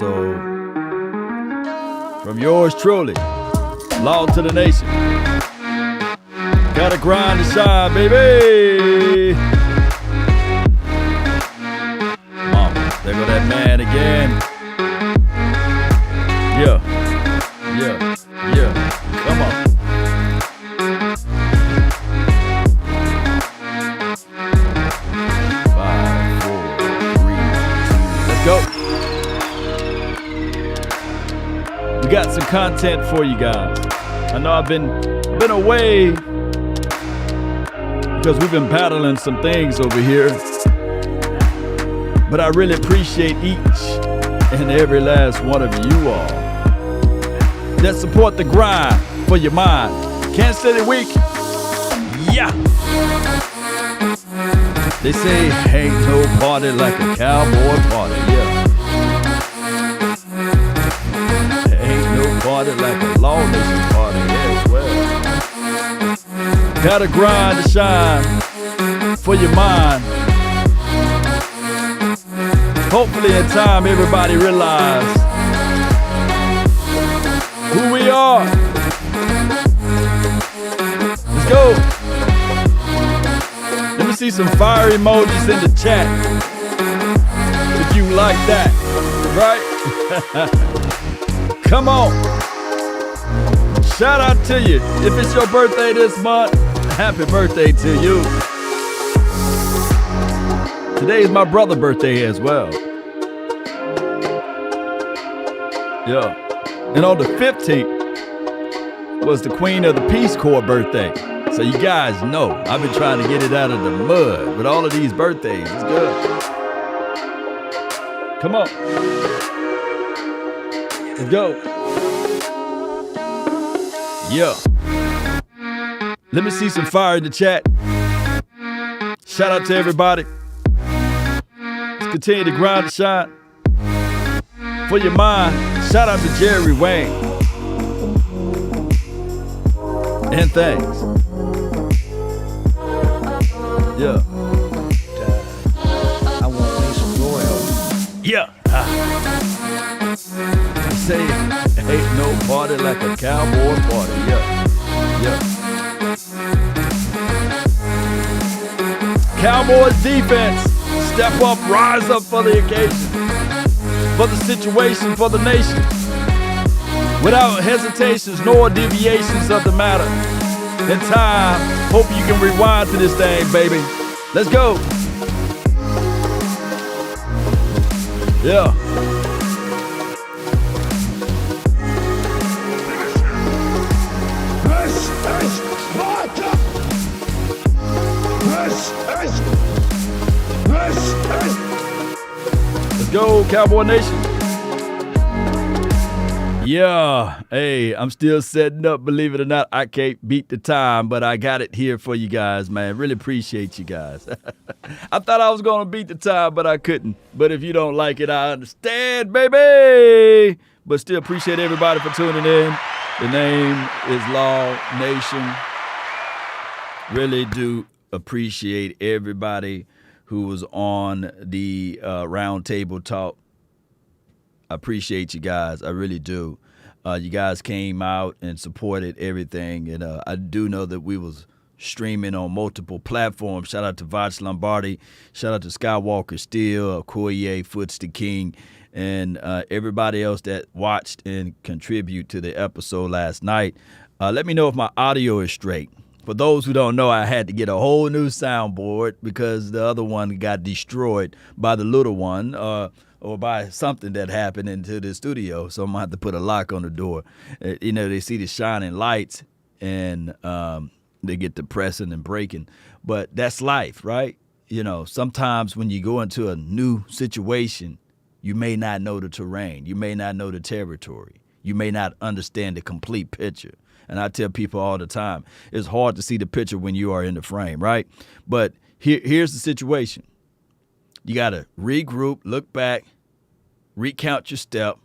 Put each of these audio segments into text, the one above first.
episode from yours truly, Law to the Nation. Gotta grind and shine, baby. There go that man again. Yeah. Come on. 5, 4, 3, 2. Let's go. We got some content for you guys. I know I've been away because we've been battling some things over here. But I really appreciate each and every last one of you all that support the grind for your mind. Kansas City week. Yeah. They say ain't no party like a cowboy party. Yeah. Ain't no party like a Law Nation party as well. Gotta grind to shine for your mind. Hopefully in time everybody realize who we are. Let's go. Let me see some fire emojis in the chat if you like that, right? Come on. Shout out to you. If it's your birthday this month, happy birthday to you. Today is my brother's birthday as well. Yeah. And on the 15th was the Queen of the Peace Corps birthday. So you guys know, I've been trying to get it out of the mud with all of these birthdays. It's good. Come on. Let's go. Yeah. Let me see some fire in the chat. Shout out to everybody. Continue to grind and shine for your mind. Shout out to Jerry Wayne and thanks. Yeah. I want me some royalty. Yeah. Say ain't no party like a cowboy party. Yeah. Cowboys defense. Step up, rise up for the occasion, for the situation, for the nation. Without hesitations nor deviations of the matter. In time, hope you can rewind to this thing, baby. Let's go. Yeah. Let's go, Cowboy Nation. Yeah, hey, I'm still setting up, believe it or not. I can't beat the time, but I got it here for you guys, man. Really appreciate you guys. I thought I was going to beat the time, but I couldn't. But if you don't like it, I understand, baby. But still appreciate everybody for tuning in. The name is Law Nation. Really do appreciate everybody who was on the roundtable talk. I appreciate you guys. I really do. You guys came out and supported everything. And I do know that we was streaming on multiple platforms. Shout out to Voch Lombardi. Shout out to Skywalker Steele, Koye, Foots the King, and everybody else that watched and contribute to the episode last night. Let me know if my audio is straight. For those who don't know, I had to get a whole new soundboard because the other one got destroyed by the little one or by something that happened into the studio. So I'm going to have to put a lock on the door. You know, they see the shining lights and they get to pressing and breaking. But that's life, right? You know, sometimes when you go into a new situation, you may not know the terrain. You may not know the territory. You may not understand the complete picture. And I tell people all the time, it's hard to see the picture when you are in the frame, right? But here's the situation. You got to regroup, look back, recount your step,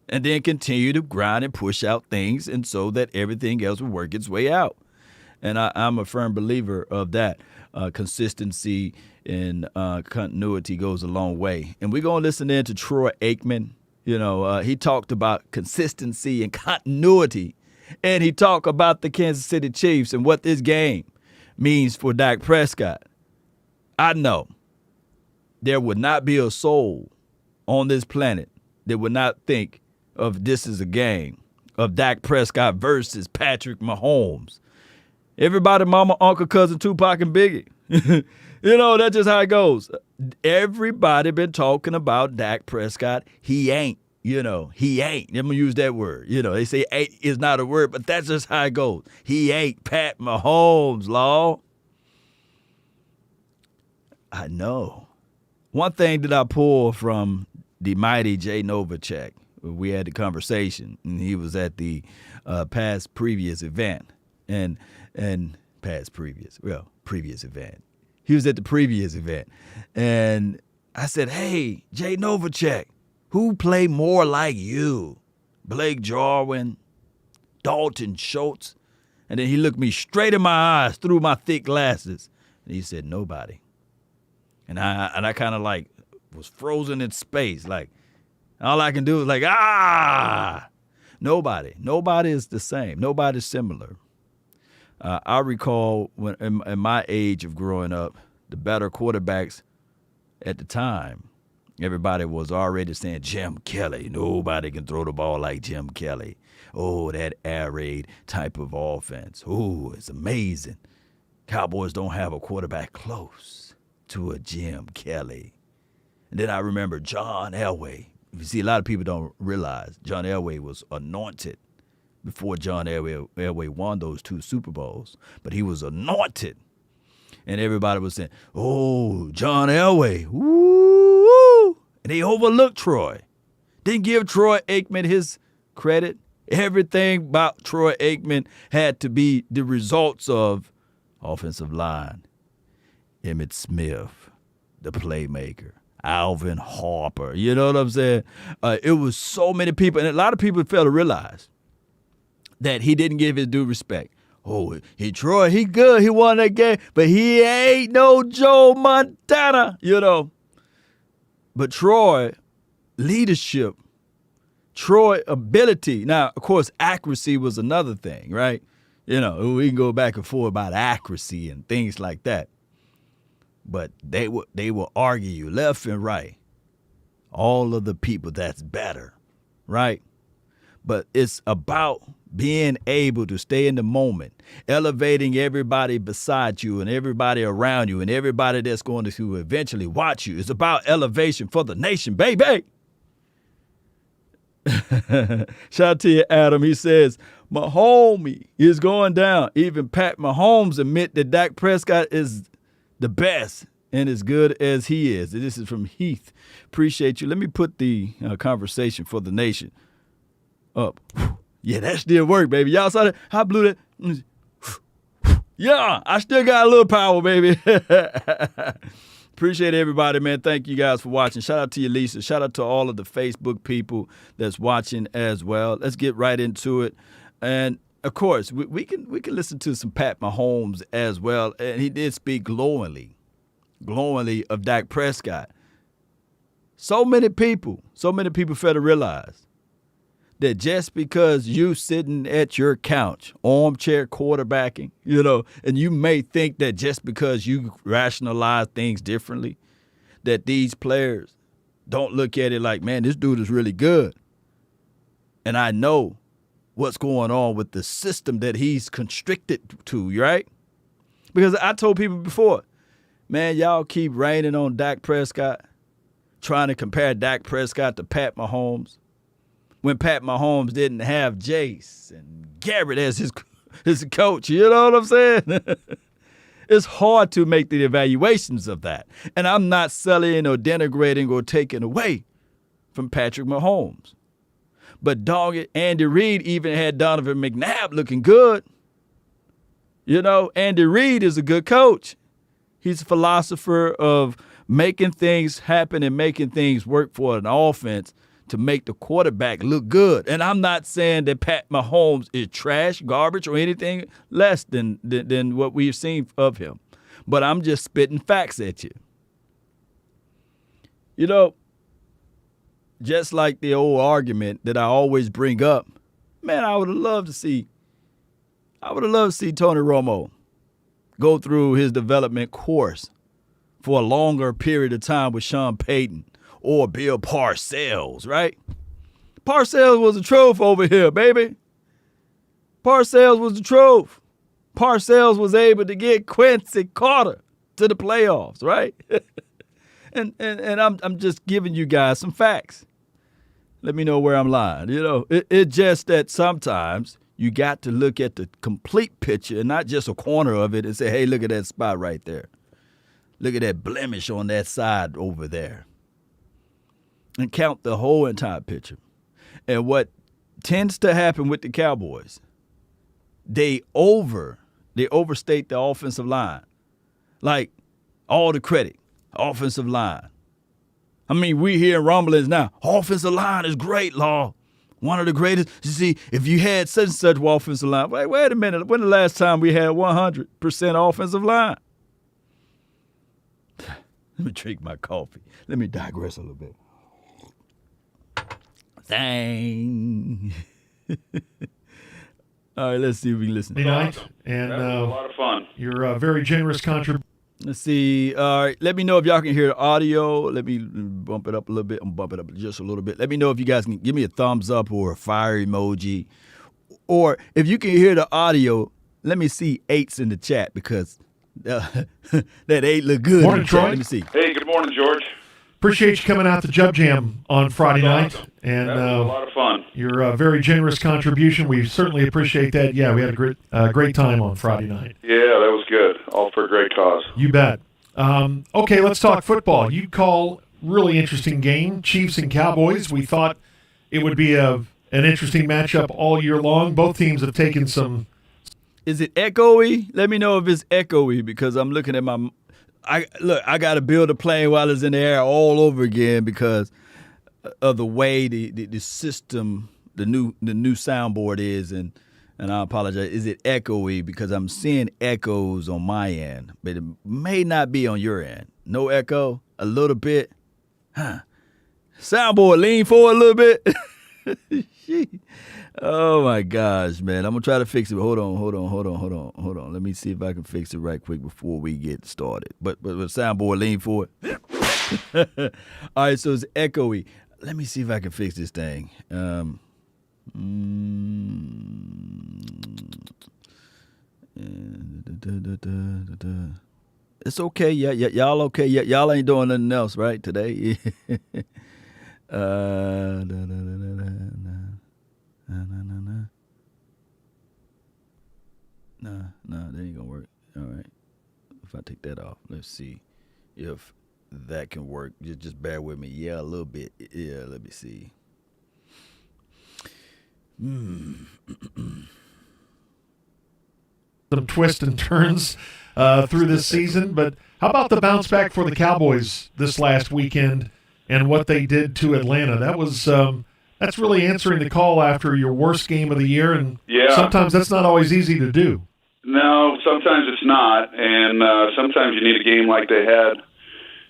and then continue to grind and push out things and so that everything else will work its way out. And I'm a firm believer of that. Consistency and continuity goes a long way. And we're going to listen in to Troy Aikman. He talked about consistency and continuity, and he talked about the Kansas City Chiefs and what this game means for Dak Prescott. I know there would not be a soul on this planet that would not think of this as a game of Dak Prescott versus Patrick Mahomes. Everybody, mama, uncle, cousin, Tupac, and Biggie. That's just how it goes. Everybody been talking about Dak Prescott. He ain't, he ain't. I'm going to use that word. They say ain't is not a word, but that's just how it goes. He ain't Pat Mahomes, law. I know. One thing that I pulled from the mighty Jay Novacek, we had the conversation, and he was at the previous event. Previous event. He was at the previous event. And I said, hey, Jay Novacek, who played more like you? Blake Jarwin, Dalton Schultz? And then he looked me straight in my eyes through my thick glasses. And he said, nobody. And I kind of like was frozen in space. Like, all I can do is like, nobody. Nobody is the same. Nobody's similar. I recall when in my age of growing up, the better quarterbacks at the time, everybody was already saying Jim Kelly. Nobody can throw the ball like Jim Kelly. Oh, that air raid type of offense. Oh, it's amazing. Cowboys don't have a quarterback close to a Jim Kelly. And then I remember John Elway. You see, a lot of people don't realize John Elway was anointed before John Elway won those 2 Super Bowls. But he was anointed. And everybody was saying, oh, John Elway. Woo! And they overlooked Troy. Didn't give Troy Aikman his credit. Everything about Troy Aikman had to be the results of offensive line. Emmitt Smith, the playmaker. Alvin Harper. You know what I'm saying? It was so many people. And a lot of people fail to realize that he didn't give his due respect. Oh, Troy, he good. He won that game. But he ain't no Joe Montana, But Troy, leadership, Troy ability. Now, of course, accuracy was another thing, right? We can go back and forth about accuracy and things like that. But they will argue left and right. All of the people that's better, right? But it's about being able to stay in the moment, elevating everybody beside you and everybody around you and everybody that's going to eventually watch you. It's about elevation for the nation, baby. Shout out to you, Adam. He says, Mahomes is going down. Even Pat Mahomes admit that Dak Prescott is the best and as good as he is. This is from Heath. Appreciate you. Let me put the conversation for the nation up. Yeah, that still worked, baby. Y'all saw that? I blew that. Yeah, I still got a little power, baby. Appreciate everybody, man. Thank you guys for watching. Shout out to you, Lisa. Shout out to all of the Facebook people that's watching as well. Let's get right into it. And of course, we can listen to some Pat Mahomes as well. And he did speak glowingly of Dak Prescott. So many people fail to realize that just because you sitting at your couch, armchair quarterbacking, and you may think that just because you rationalize things differently, that these players don't look at it like, man, this dude is really good. And I know what's going on with the system that he's constricted to, right? Because I told people before, man, y'all keep raining on Dak Prescott, trying to compare Dak Prescott to Pat Mahomes, when Pat Mahomes didn't have Jace and Garrett as his coach. You know what I'm saying? It's hard to make the evaluations of that. And I'm not selling or denigrating or taking away from Patrick Mahomes. But dog it, Andy Reid even had Donovan McNabb looking good. Andy Reid is a good coach. He's a philosopher of making things happen and making things work for an offense to make the quarterback look good. And I'm not saying that Pat Mahomes is trash, garbage, or anything less than what we've seen of him. But I'm just spitting facts at you. just like the old argument that I always bring up, man, I would have loved to see Tony Romo go through his development course for a longer period of time with Sean Payton or Bill Parcells, right? Parcells was a truth over here, baby. Parcells was the truth. Parcells was able to get Quincy Carter to the playoffs, right? and I'm just giving you guys some facts. Let me know where I'm lying. It's just that sometimes you got to look at the complete picture and not just a corner of it and say, hey, look at that spot right there. Look at that blemish on that side over there. And count the whole entire picture. And what tends to happen with the Cowboys, they overstate the offensive line. Like, all the credit, offensive line. I mean, we hear rumblings now. Offensive line is great, Law. One of the greatest. You see, if you had such and such offensive line, wait a minute. When the last time we had 100% offensive line? Let me drink my coffee. Let me digress a little bit. Dang. All right, let's see if we can listen. Night, and that was a lot of fun. Your very generous contribution. Let's see. All right, let me know if y'all can hear the audio. Let me bump it up a little bit. I'm bump it up just a little bit. Let me know if you guys can give me a thumbs up or a fire emoji. Or if you can hear the audio, let me see 8s in the chat because that 8 look good. Morning, Troy. Let me see. Hey, good morning, George. Appreciate you coming out to Jub Jam on Friday night. And That was a lot of fun. your very generous contribution. We certainly appreciate that. Yeah, we had a great time on Friday night. Yeah, that was good. All for a great cause. You bet. Okay, let's talk football. You call really interesting game, Chiefs and Cowboys. We thought it would be an interesting matchup all year long. Both teams have taken some. Is it echoey? Let me know if it's echoey because I'm looking at my. I got to build a plane while it's in the air all over again because of the way the system, the new soundboard is, and I apologize. Is it echoey because I'm seeing echoes on my end, but it may not be on your end. No echo, a little bit. Huh. Soundboard, lean forward a little bit. Oh my gosh, man. I'm gonna try to fix it. Hold on. Let me see if I can fix it right quick before we get started. But soundboard, lean forward. All right, so it's echoey. Let me see if I can fix this thing. It's okay. Yeah, y'all okay. Y'all ain't doing nothing else, right, today? No, that ain't gonna work. All right. If I take that off, let's see if that can work. Just bear with me. Yeah, a little bit. Yeah, let me see. Some twists and turns through this season, but how about the bounce back for the Cowboys this last weekend and what they did to Atlanta? That was that's really answering the call after your worst game of the year, and sometimes that's not always easy to do. No, sometimes it's not, and sometimes you need a game like they had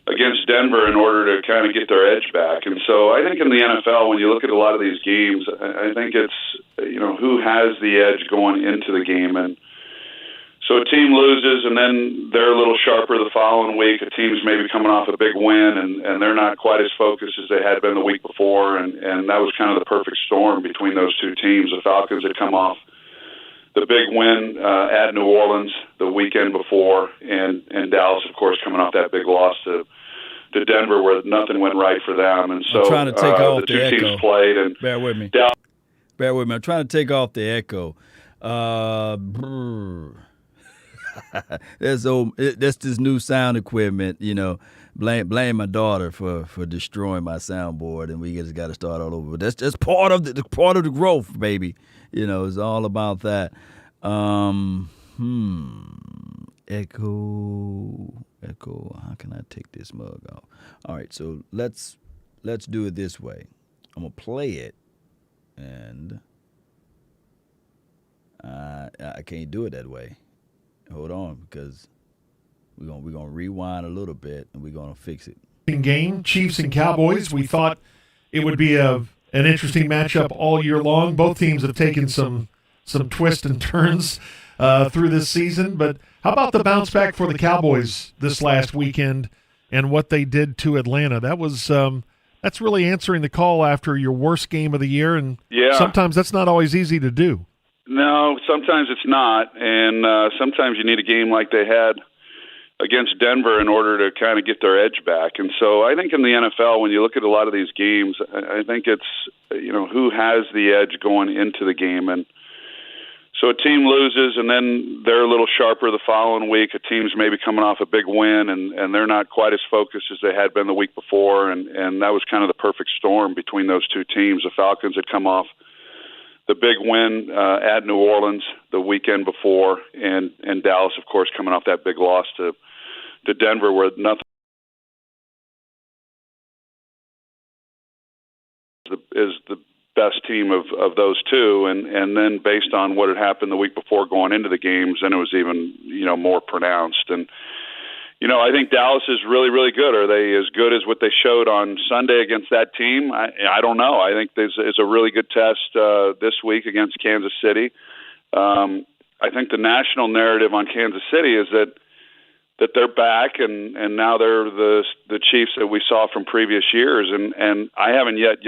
against Denver in order to kind of get their edge back. And so I think in the NFL, when you look at a lot of these games, I think it's, who has the edge going into the game. And so a team loses, and then they're a little sharper the following week. A team's maybe coming off a big win, and they're not quite as focused as they had been the week before. And that was kind of the perfect storm between those two teams. The Falcons had come off the big win at New Orleans the weekend before, and Dallas, of course, coming off that big loss to Denver where nothing went right for them. And so I'm trying to take off the two echo. teams played. And Bear with me. Bear with me. I'm trying to take off the echo. That's this new sound equipment, Blame my daughter for destroying my soundboard, and we just got to start all over. But that's just part of the growth, baby. It's all about that. Echo. How can I take this mug off? All right, so let's do it this way. I'm gonna play it, and I can't do it that way. Hold on, because we're gonna rewind a little bit, and we're gonna fix it. Game, Chiefs and Cowboys. We thought it would be an interesting matchup all year long. Both teams have taken some twists and turns through this season. But how about the bounce back for the Cowboys this last weekend and what they did to Atlanta? That was that's really answering the call after your worst game of the year, and sometimes that's not always easy to do. No, sometimes it's not, and sometimes you need a game like they had against Denver in order to kind of get their edge back. And so I think in the NFL, when you look at a lot of these games, I think it's, who has the edge going into the game. And so a team loses, and then they're a little sharper the following week. A team's maybe coming off a big win, and they're not quite as focused as they had been the week before. And that was kind of the perfect storm between those two teams. The Falcons had come off the big win at New Orleans the weekend before, and Dallas, of course, coming off that big loss to Denver, where nothing is the best team of those two, and then based on what had happened the week before going into the games, then it was even more pronounced. And I think Dallas is really, really good. Are they as good as what they showed on Sunday against that team? I don't know. I think there's a really good test this week against Kansas City. I think the national narrative on Kansas City is that they're back, and now they're the Chiefs that we saw from previous years. And I haven't yet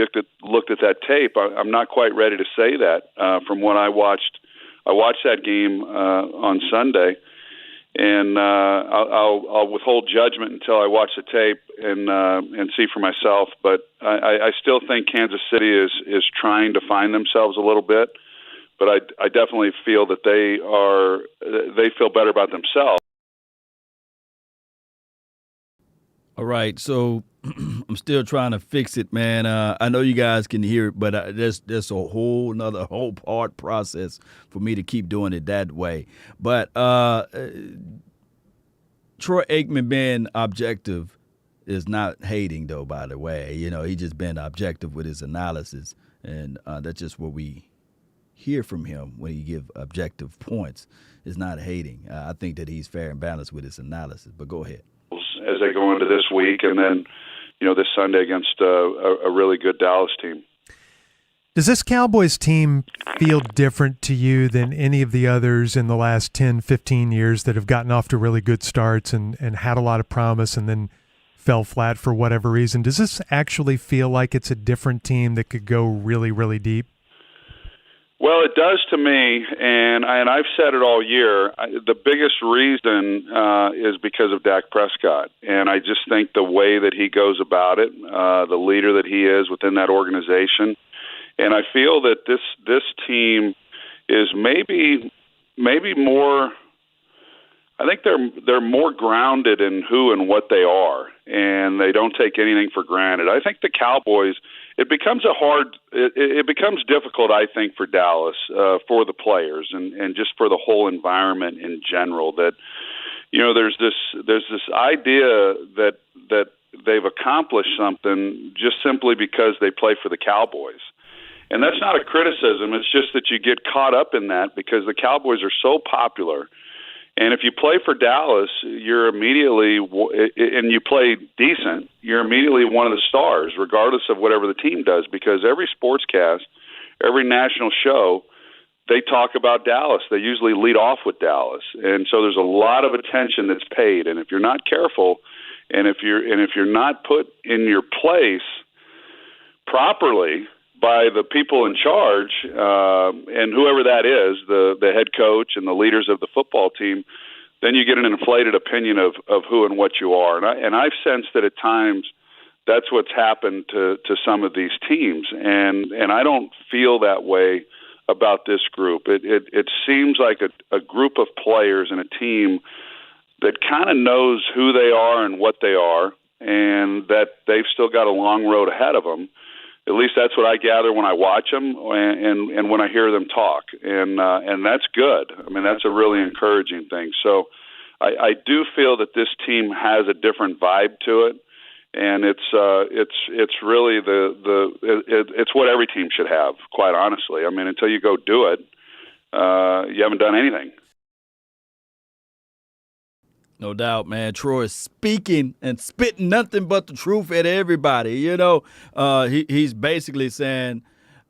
looked at that tape. I'm not quite ready to say that from what I watched. I watched that game on Sunday, and I'll withhold judgment until I watch the tape and see for myself. But I still think Kansas City is trying to find themselves a little bit. But I definitely feel that they feel better about themselves. All right, so I'm still trying to fix it, man. I know you guys can hear it, but there's a whole part process for me to keep doing it that way. But Troy Aikman being objective is not hating, though, by the way. He just been objective with his analysis, and that's just what we hear from him when he give objective points. Is not hating. I think that he's fair and balanced with his analysis, but go ahead. As they go into this week, and then, this Sunday against a really good Dallas team. Does this Cowboys team feel different to you than any of the others in the last 10, 15 years that have gotten off to really good starts and had a lot of promise and then fell flat for whatever reason? Does this actually feel like it's a different team that could go really, really deep? Well, it does to me, and I've said it all year. The biggest reason is because of Dak Prescott, and I just think the way that he goes about it, the leader that he is within that organization, and I feel that this team is maybe more. I think they're more grounded in who and what they are, and they don't take anything for granted. I think the Cowboys. It becomes difficult, I think, for Dallas, for the players, and just for the whole environment in general. That there's this idea that they've accomplished something just simply because they play for the Cowboys, and that's not a criticism. It's just that you get caught up in that because the Cowboys are so popular. And if you play for Dallas, you're immediately, and you play decent, you're immediately one of the stars, regardless of whatever the team does, because every sportscast, every national show, they talk about Dallas. They usually lead off with Dallas. And so there's a lot of attention that's paid. And if you're not careful, and if you're not put in your place properly by the people in charge, and whoever that is, the head coach and the leaders of the football team, then you get an inflated opinion of who and what you are. And I've sensed that at times that's what's happened to some of these teams. And I don't feel that way about this group. It seems like a group of players and a team that kind of knows who they are and what they are, and that they've still got a long road ahead of them. At least that's what I gather when I watch them and when I hear them talk, and that's good. I mean, that's a really encouraging thing. So I do feel that this team has a different vibe to it, and it's really it's what every team should have. Quite honestly, I mean, until you go do it, you haven't done anything. No doubt, man. Troy is speaking and spitting nothing but the truth at everybody. You know, he's basically saying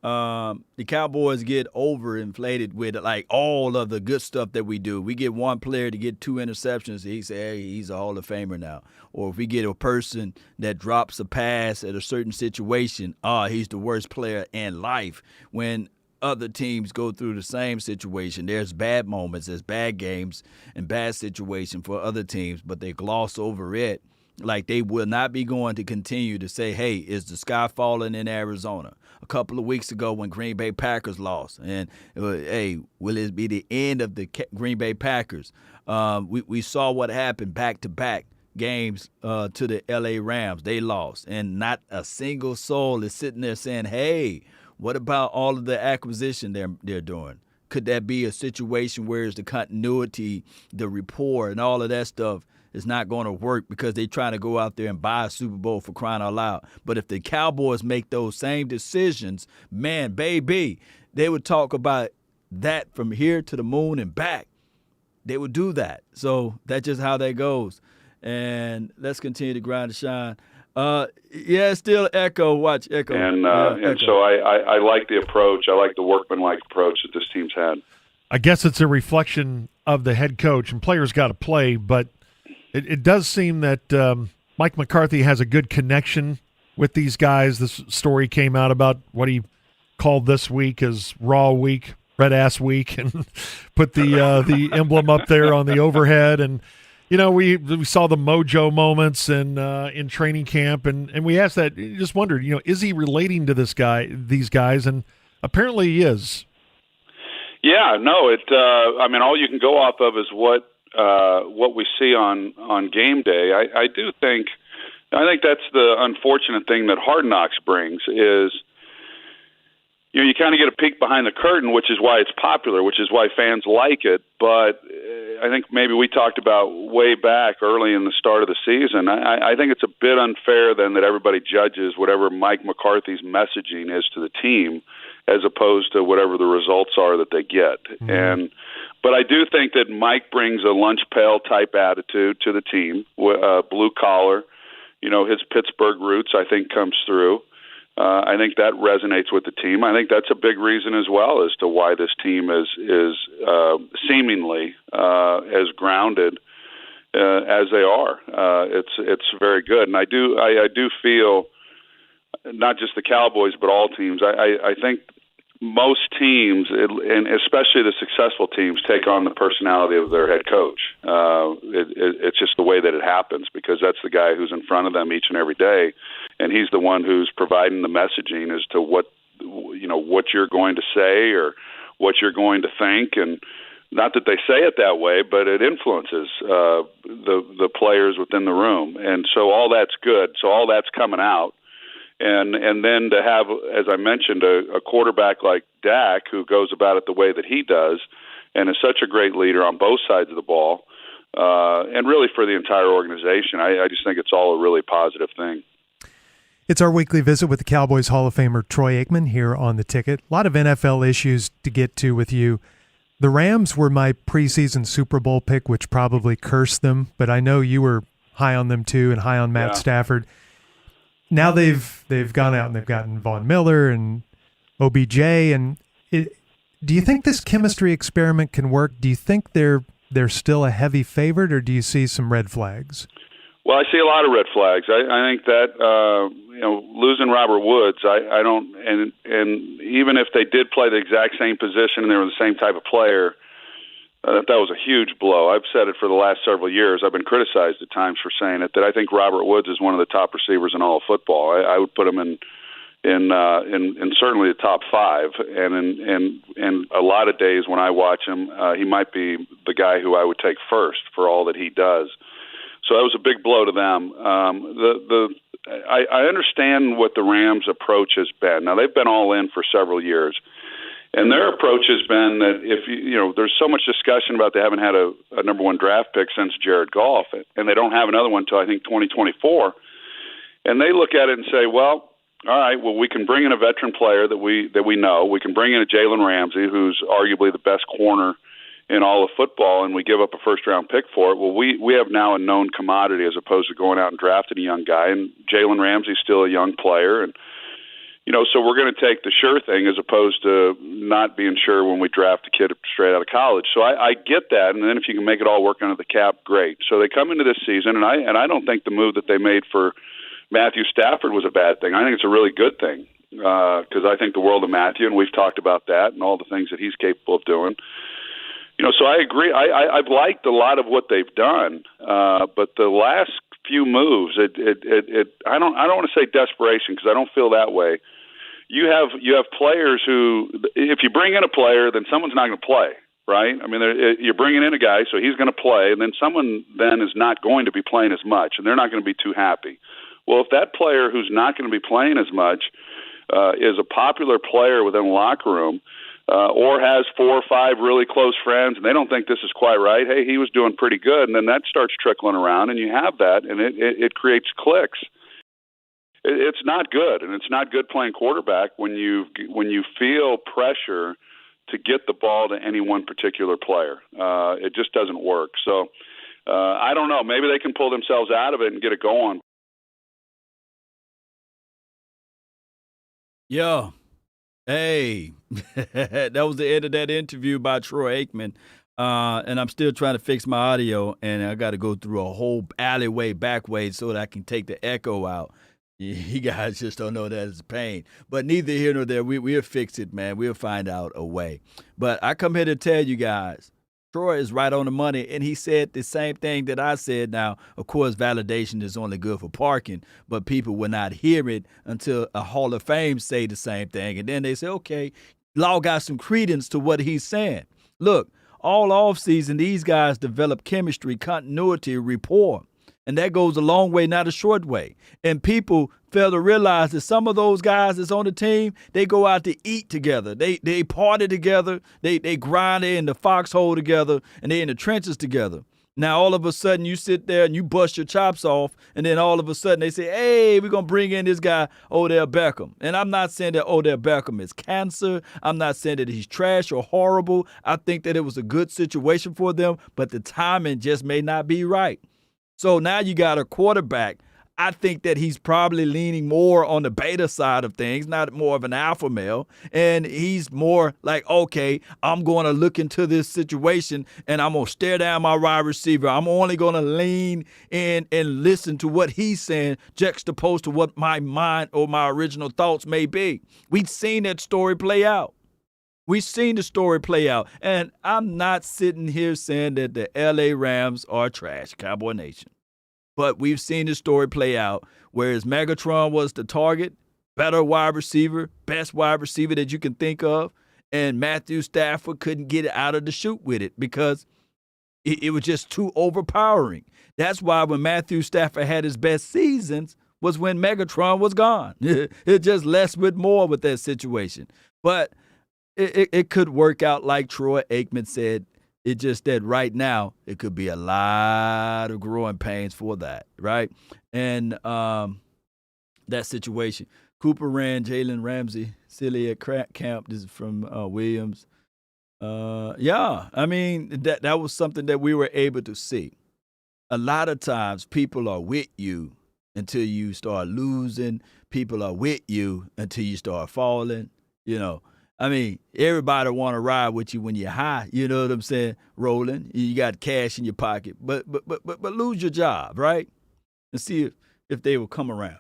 the Cowboys get overinflated with like all of the good stuff that we do. We get one player to get 2 interceptions. He say, hey, he's a Hall of Famer now. Or if we get a person that drops a pass at a certain situation, he's the worst player in life. When other teams go through the same situation, there's bad moments, there's bad games and bad situation for other teams, but they gloss over it like they will not be going to continue to say, hey, is the sky falling in Arizona? A couple of weeks ago when Green Bay Packers lost, and hey, will it be the end of the Green Bay Packers? We saw what happened back-to-back games to the L.A. Rams. They lost, and not a single soul is sitting there saying, hey, what about all of the acquisition they're doing? Could that be a situation where it's the continuity, the rapport, and all of that stuff is not going to work because they're trying to go out there and buy a Super Bowl for crying out loud? But if the Cowboys make those same decisions, man, baby, they would talk about that from here to the moon and back. They would do that. So that's just how that goes. And let's continue to grind and shine. Still echo. Watch echo. And echo. so I like the approach. I like the workmanlike approach that this team's had. I guess it's a reflection of the head coach, and players got to play, but it does seem that Mike McCarthy has a good connection with these guys. This story came out about what he called this week as Raw Week, Red Ass Week, and put the emblem up there on the overhead. And you know, we saw the mojo moments and in training camp, and we asked that. Just wondered, you know, is he relating to these guys? And apparently he is. Yeah, no. I mean, all you can go off of is what we see on game day. I think that's the unfortunate thing that Hard Knocks brings is, you know, you kind of get a peek behind the curtain, which is why it's popular, which is why fans like it. But I think maybe we talked about way back early in the start of the season. I think it's a bit unfair then that everybody judges whatever Mike McCarthy's messaging is to the team as opposed to whatever the results are that they get. Mm-hmm. But I do think that Mike brings a lunch pail type attitude to the team, blue collar. You know, his Pittsburgh roots, I think, comes through. I think that resonates with the team. I think that's a big reason as well as to why this team is seemingly as grounded as they are. It's very good, and I do feel not just the Cowboys but all teams. I think most teams, and especially the successful teams, take on the personality of their head coach. It's just the way that it happens because that's the guy who's in front of them each and every day, and he's the one who's providing the messaging as to what you're going to say or what you're going to think. And not that they say it that way, but it influences the players within the room. And so all that's good. So all that's coming out. And then to have, as I mentioned, a quarterback like Dak who goes about it the way that he does and is such a great leader on both sides of the ball, and really for the entire organization, I just think it's all a really positive thing. It's our weekly visit with the Cowboys Hall of Famer Troy Aikman here on The Ticket. A lot of NFL issues to get to with you. The Rams were my preseason Super Bowl pick, which probably cursed them, but I know you were high on them too and high on Matt Stafford. Now they've gone out and they've gotten Von Miller and OBJ. And do you think this chemistry experiment can work? Do you think they're still a heavy favorite, or do you see some red flags? Well, I see a lot of red flags. I think that losing Robert Woods, I don't, and even if they did play the exact same position and they were the same type of player, that was a huge blow. I've said it for the last several years. I've been criticized at times for saying it, that I think Robert Woods is one of the top receivers in all of football. I would put him in certainly the top 5. And in a lot of days when I watch him, he might be the guy who I would take first for all that he does. So that was a big blow to them. I understand what the Rams' approach has been. Now they've been all in for several years. And their approach has been that if there's so much discussion about they haven't had a number 1 draft pick since Jared Goff, and they don't have another one until I think 2024. And they look at it and say, well, all right, well, we can bring in a veteran player that we know. We can bring in a Jalen Ramsey, who's arguably the best corner in all of football, and we give up a first-round pick for it. Well, we have now a known commodity as opposed to going out and drafting a young guy. And Jalen Ramsey's still a young player, and so we're going to take the sure thing as opposed to not being sure when we draft a kid straight out of college. So I get that, and then if you can make it all work under the cap, great. So they come into this season, and I don't think the move that they made for Matthew Stafford was a bad thing. I think it's a really good thing because I think the world of Matthew, and we've talked about that and all the things that he's capable of doing. So I agree. I've liked a lot of what they've done, but the last few moves, I don't want to say desperation because I don't feel that way. You have players who, if you bring in a player, then someone's not going to play, right? I mean, you're bringing in a guy, so he's going to play, and then someone then is not going to be playing as much, and they're not going to be too happy. Well, if that player who's not going to be playing as much is a popular player within the locker room, or has 4 or 5 really close friends, and they don't think this is quite right, hey, he was doing pretty good, and then that starts trickling around, and you have that, and it creates cliques. It's not good, and it's not good playing quarterback when you feel pressure to get the ball to any one particular player. It just doesn't work. So I don't know. Maybe they can pull themselves out of it and get it going. Yeah. Hey, that was the end of that interview by Troy Aikman. And I'm still trying to fix my audio, and I got to go through a whole alleyway back way so that I can take the echo out. You guys just don't know that it's a pain. But neither here nor there. We'll fix it, man. We'll find out a way. But I come here to tell you guys, Troy is right on the money, and he said the same thing that I said. Now, of course, validation is only good for parking, but people will not hear it until a Hall of Fame say the same thing. And then they say, okay, Law got some credence to what he's saying. Look, all offseason, these guys develop chemistry, continuity, rapport. And that goes a long way, not a short way. And people fail to realize that some of those guys that's on the team, they go out to eat together. They party together. They grind in the foxhole together, and they in the trenches together. Now, all of a sudden, you sit there and you bust your chops off, and then all of a sudden they say, hey, we're going to bring in this guy, Odell Beckham. And I'm not saying that Odell Beckham is cancer. I'm not saying that he's trash or horrible. I think that it was a good situation for them, but the timing just may not be right. So now you got a quarterback. I think that he's probably leaning more on the beta side of things, not more of an alpha male. And he's more like, okay, I'm going to look into this situation and I'm going to stare down my wide receiver. I'm only going to lean in and listen to what he's saying, juxtaposed to what my mind or my original thoughts may be. We've seen that story play out. We've seen the story play out. And I'm not sitting here saying that the LA Rams are trash, Cowboy Nation. But we've seen the story play out, whereas Megatron was the target, better wide receiver, best wide receiver that you can think of, and Matthew Stafford couldn't get it out of the chute with it because it was just too overpowering. That's why when Matthew Stafford had his best seasons was when Megatron was gone. It just less with more with that situation. But it could work out like Troy Aikman said. It's just that right now it could be a lot of growing pains for that, right? And that situation. Cooper ran Jalen Ramsey, silly at crack camp. This is from Williams. Yeah, I mean, that was something that we were able to see. A lot of times people are with you until you start losing. People are with you until you start falling, you know. I mean, everybody want to ride with you when you're high, you know what I'm saying, rolling. You got cash in your pocket, but lose your job, right? And see if they will come around.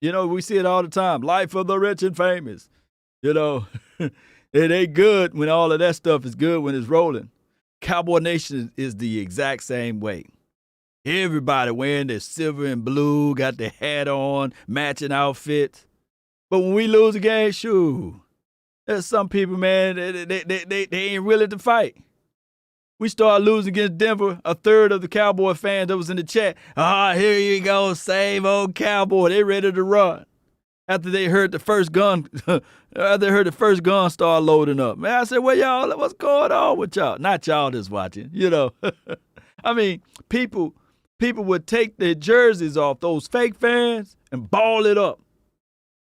You know, we see it all the time. Life of the rich and famous. You know, it ain't good when all of that stuff is good when it's rolling. Cowboy Nation is the exact same way. Everybody wearing their silver and blue, got their hat on, matching outfits. But when we lose a game, shoo, there's some people, man, they ain't willing to fight. We started losing against Denver. A third of the Cowboy fans that was in the chat, here you go, same old Cowboy. They ready to run. After they heard the first gun, start loading up. Man, I said, well, y'all, what's going on with y'all? Not y'all that's watching, you know. I mean, people would take their jerseys off, those fake fans, and ball it up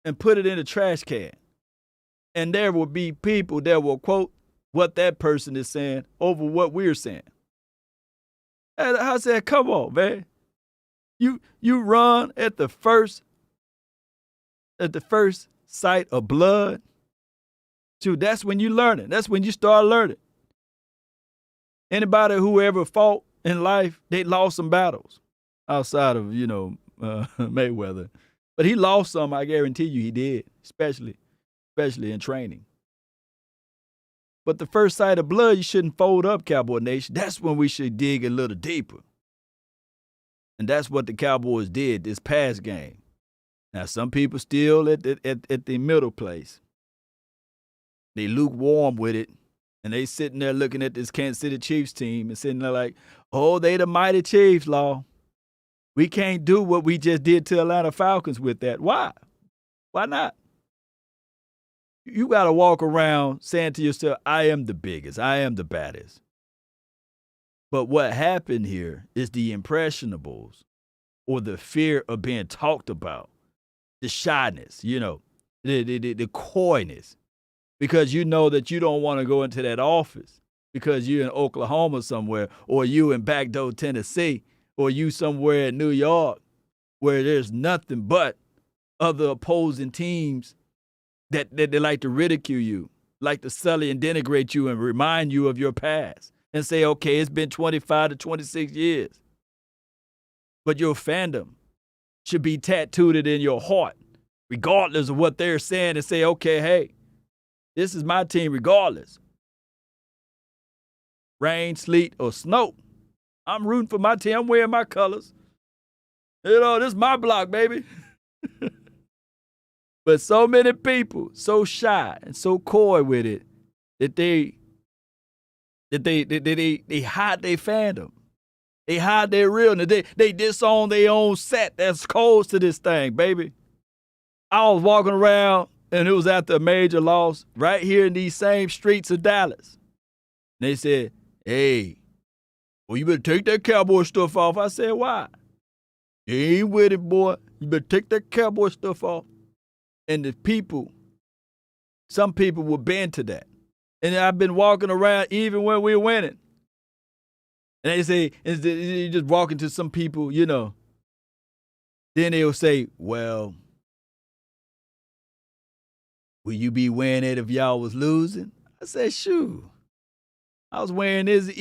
and put it in a trash can. And there will be people that will, quote, what that person is saying over what we're saying. And I said, come on, man. You run at the first sight of blood. Dude, that's when you learn it. That's when you start learning. Anybody who ever fought in life, they lost some battles outside of, Mayweather. But he lost some, I guarantee you he did, especially in training. But the first sight of blood, you shouldn't fold up, Cowboy Nation. That's when we should dig a little deeper. And that's what the Cowboys did this past game. Now, some people still at the middle place. They lukewarm with it, and they sitting there looking at this Kansas City Chiefs team and sitting there like, oh, they the mighty Chiefs, Law. We can't do what we just did to Atlanta Falcons with that. Why? Why not? You got to walk around saying to yourself, I am the biggest. I am the baddest. But what happened here is the impressionables or the fear of being talked about, the shyness, the coyness, because you know that you don't want to go into that office because you're in Oklahoma somewhere, or you in Backdoor, Tennessee, or you somewhere in New York where there's nothing but other opposing teams that they like to ridicule you, like to sully and denigrate you and remind you of your past and say, okay, it's been 25 to 26 years. But your fandom should be tattooed in your heart, regardless of what they're saying, and say, okay, hey, this is my team regardless. Rain, sleet, or snow. I'm rooting for my team. I'm wearing my colors. This is my block, baby. But so many people, so shy and so coy with it, that they hide their fandom. They hide their realness. They disown their own set that's close to this thing, baby. I was walking around, and it was after a major loss right here in these same streets of Dallas. And they said, hey, well, you better take that cowboy stuff off. I said, why? You ain't with it, boy. You better take that cowboy stuff off. And some people will bend to that. And I've been walking around even when we're winning. And they say, you just walking to some people, then they'll say, well, will you be wearing it if y'all was losing? I said, shoot. I was wearing this,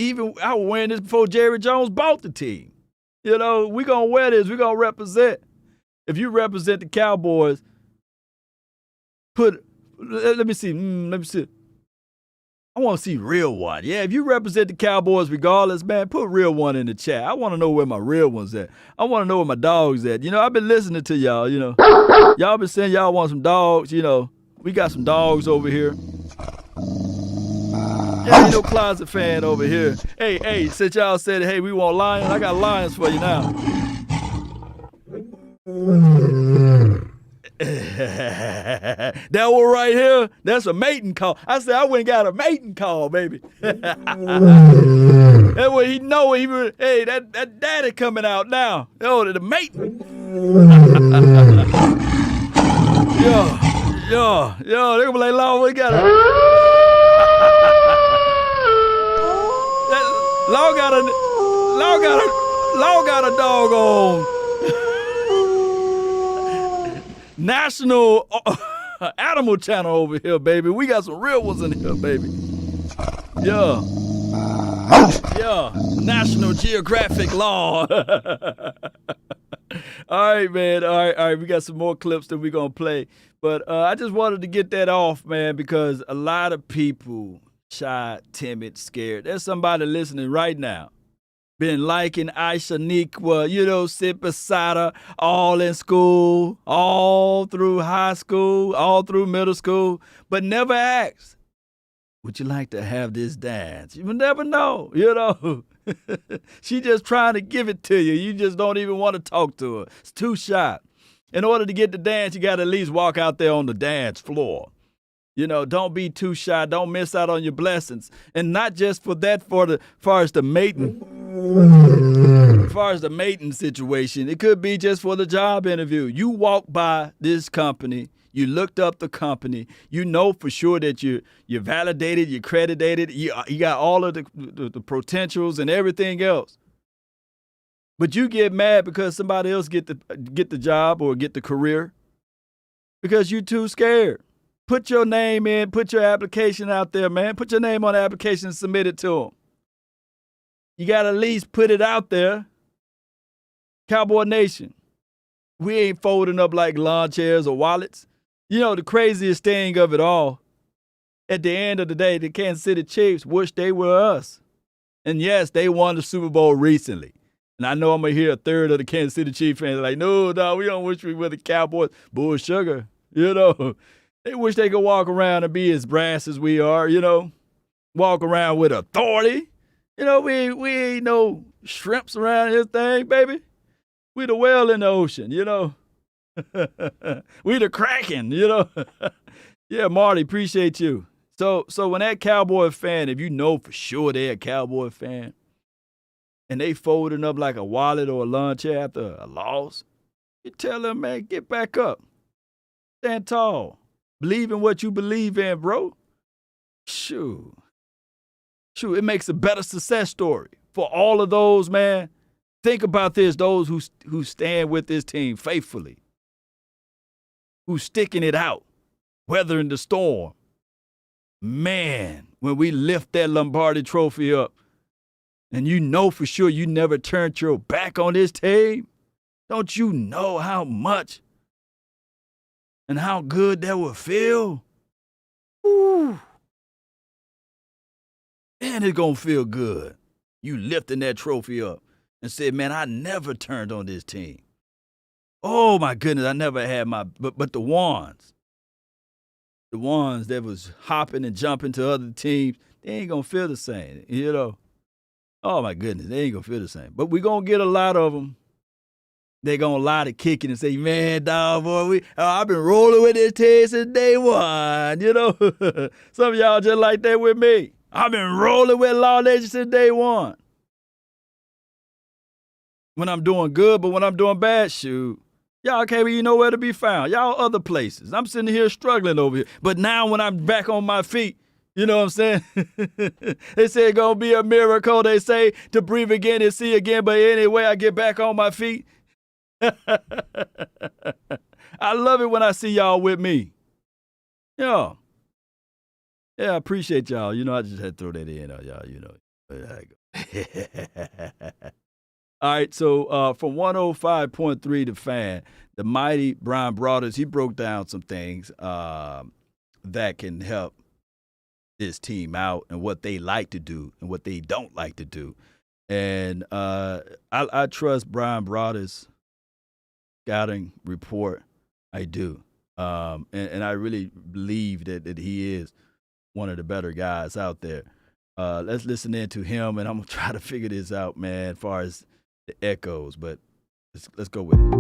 I was wearing this before Jerry Jones bought the team. We going to wear this. We going to represent. If you represent the Cowboys, let me see. I want to see real one. Yeah, if you represent the Cowboys regardless, man, put real one in the chat. I want to know where my real one's at. I want to know where my dog's at. I've been listening to y'all, Y'all been saying y'all want some dogs, We got some dogs over here. Yeah, closet fan over here. Hey, since y'all said, hey, we want lions, I got lions for you now. That one right here, that's a mating call. I said, I went and got a mating call, baby. That way he know hey, that daddy coming out now. Oh, the mating. Yo, they're gonna be like, Law, we got Law got a dog on National Animal Channel over here, baby. We got some real ones in here, baby. Yeah, National Geographic Law. All right, man. All right. We got some more clips that we're going to play. But I just wanted to get that off, man, because a lot of people, shy, timid, scared. There's somebody listening right now. Been liking Aisha Nikwa, sit beside her all in school, all through high school, all through middle school, but never asked, would you like to have this dance? You will never know, She just trying to give it to you. You just don't even want to talk to her. It's too shy. In order to get the dance, you got to at least walk out there on the dance floor. Don't be too shy. Don't miss out on your blessings. And not just for that, far as the mating. As far as the mating situation, it could be just for the job interview. You walk by this company, you looked up the company, you know for sure that you're validated, you're accredited, you got all of the potentials and everything else. But you get mad because somebody else get the job or get the career because you're too scared. Put your name in, put your application out there, man. Put your name on the application and submit it to them. You got to at least put it out there. Cowboy Nation, we ain't folding up like lawn chairs or wallets. You know, the craziest thing of it all, at the end of the day, the Kansas City Chiefs wish they were us. And yes, they won the Super Bowl recently. And I know I'm going to hear a third of the Kansas City Chiefs fans like, no, we don't wish we were the Cowboys. Bull sugar, you know. They wish they could walk around and be as brass as we are, you know. Walk around with authority. You know, we ain't no shrimps around this thing, baby. We the whale in the ocean, you know. We the Kraken, you know. Yeah, Marty, appreciate you. So when that Cowboy fan, if you know for sure they're a Cowboy fan, and they folding up like a wallet or a lunch after a loss, you tell them, man, get back up. Stand tall. Believe in what you believe in, bro. Shoot, it makes a better success story for all of those, man. Think about this, those who stand with this team faithfully, who's sticking it out, weathering the storm. Man, when we lift that Lombardi trophy up, and you know for sure you never turned your back on this team, don't you know how much and how good that will feel? Woo. Man, it's going to feel good. You lifting that trophy up and said, man, I never turned on this team. Oh, my goodness, I never had but the ones that was hopping and jumping to other teams, they ain't going to feel the same, you know. Oh, my goodness, they ain't going to feel the same. But we're going to get a lot of them. They're going to lie to kicking and say, man, dog, boy, I've been rolling with this team since day one, you know. Some of y'all just like that with me. I've been rolling with Law Nation since day one. When I'm doing good, but when I'm doing bad, shoot, y'all can't even know where to be found. Y'all other places. I'm sitting here struggling over here. But now when I'm back on my feet, you know what I'm saying? They say it's going to be a miracle. They say to breathe again and see again. But anyway, I get back on my feet. I love it when I see y'all with me. Yeah. Yeah, I appreciate y'all. You know, I just had to throw that in, y'all, you know. There I go. All right, so from 105.3 The Fan, the mighty Brian Broaders, he broke down some things that can help this team out and what they like to do and what they don't like to do. And I trust Brian Broaders' scouting report. I do. And I really believe that he is one of the better guys out there. Let's listen in to him, and I'm going to try to figure this out, man, as far as the echoes, but let's go with it.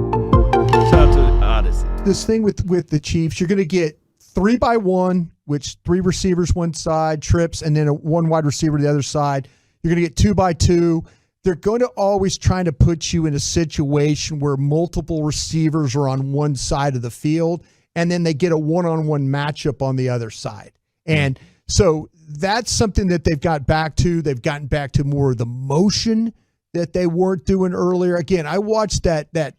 Shout out to the Odyssey. This thing with the Chiefs, you're going to get 3-by-1, which 3 receivers one side, trips, and then one wide receiver the other side. You're going to get 2-by-2. They're going to always try to put you in a situation where multiple receivers are on one side of the field, and then they get a one-on-one matchup on the other side. And so that's something that they've got back to. They've gotten back to more of the motion that they weren't doing earlier. Again, I watched that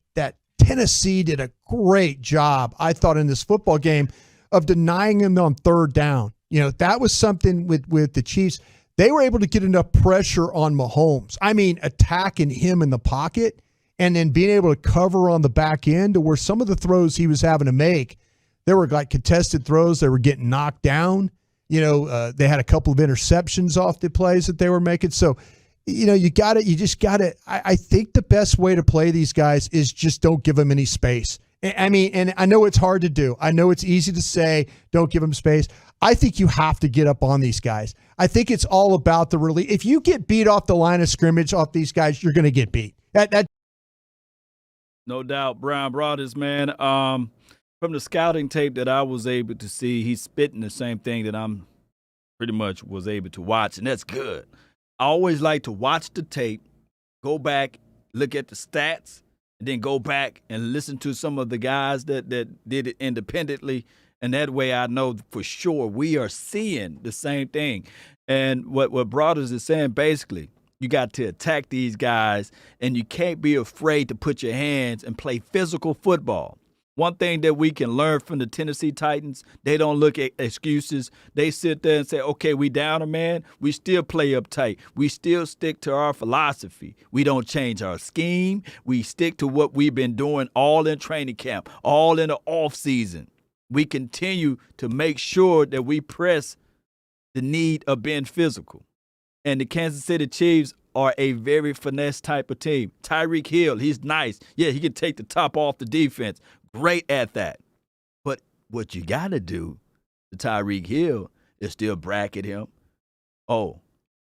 Tennessee did a great job, I thought, in this football game of denying them on third down. You know, that was something with the Chiefs. They were able to get enough pressure on Mahomes. I mean, attacking him in the pocket and then being able to cover on the back end to where some of the throws he was having to make, there were like contested throws. They were getting knocked down. You know, they had a couple of interceptions off the plays that they were making. So, you know, you just got to, I think the best way to play these guys is just don't give them any space. I mean, and I know it's hard to do. I know it's easy to say, don't give them space. I think you have to get up on these guys. I think it's all about the release. If you get beat off the line of scrimmage off these guys, you're going to get beat. That No doubt. Brian Broaders, man. From the scouting tape that I was able to see, he's spitting the same thing that I'm pretty much was able to watch, and that's good. I always like to watch the tape, go back look at the stats, and then go back and listen to some of the guys that did it independently. And that way I know for sure we are seeing the same thing. And what Brothers is saying, basically, you got to attack these guys, and you can't be afraid to put your hands and play physical football. One thing that we can learn from the Tennessee Titans, they don't look at excuses. They sit there and say, okay, we down a man. We still play uptight. We still stick to our philosophy. We don't change our scheme. We stick to what we've been doing all in training camp, all in the off season. We continue to make sure that we press the need of being physical. And the Kansas City Chiefs are a very finesse type of team. Tyreek Hill, he's nice. Yeah, he can take the top off the defense. Great at that. But what you got to do to Tyreek Hill is still bracket him. Oh,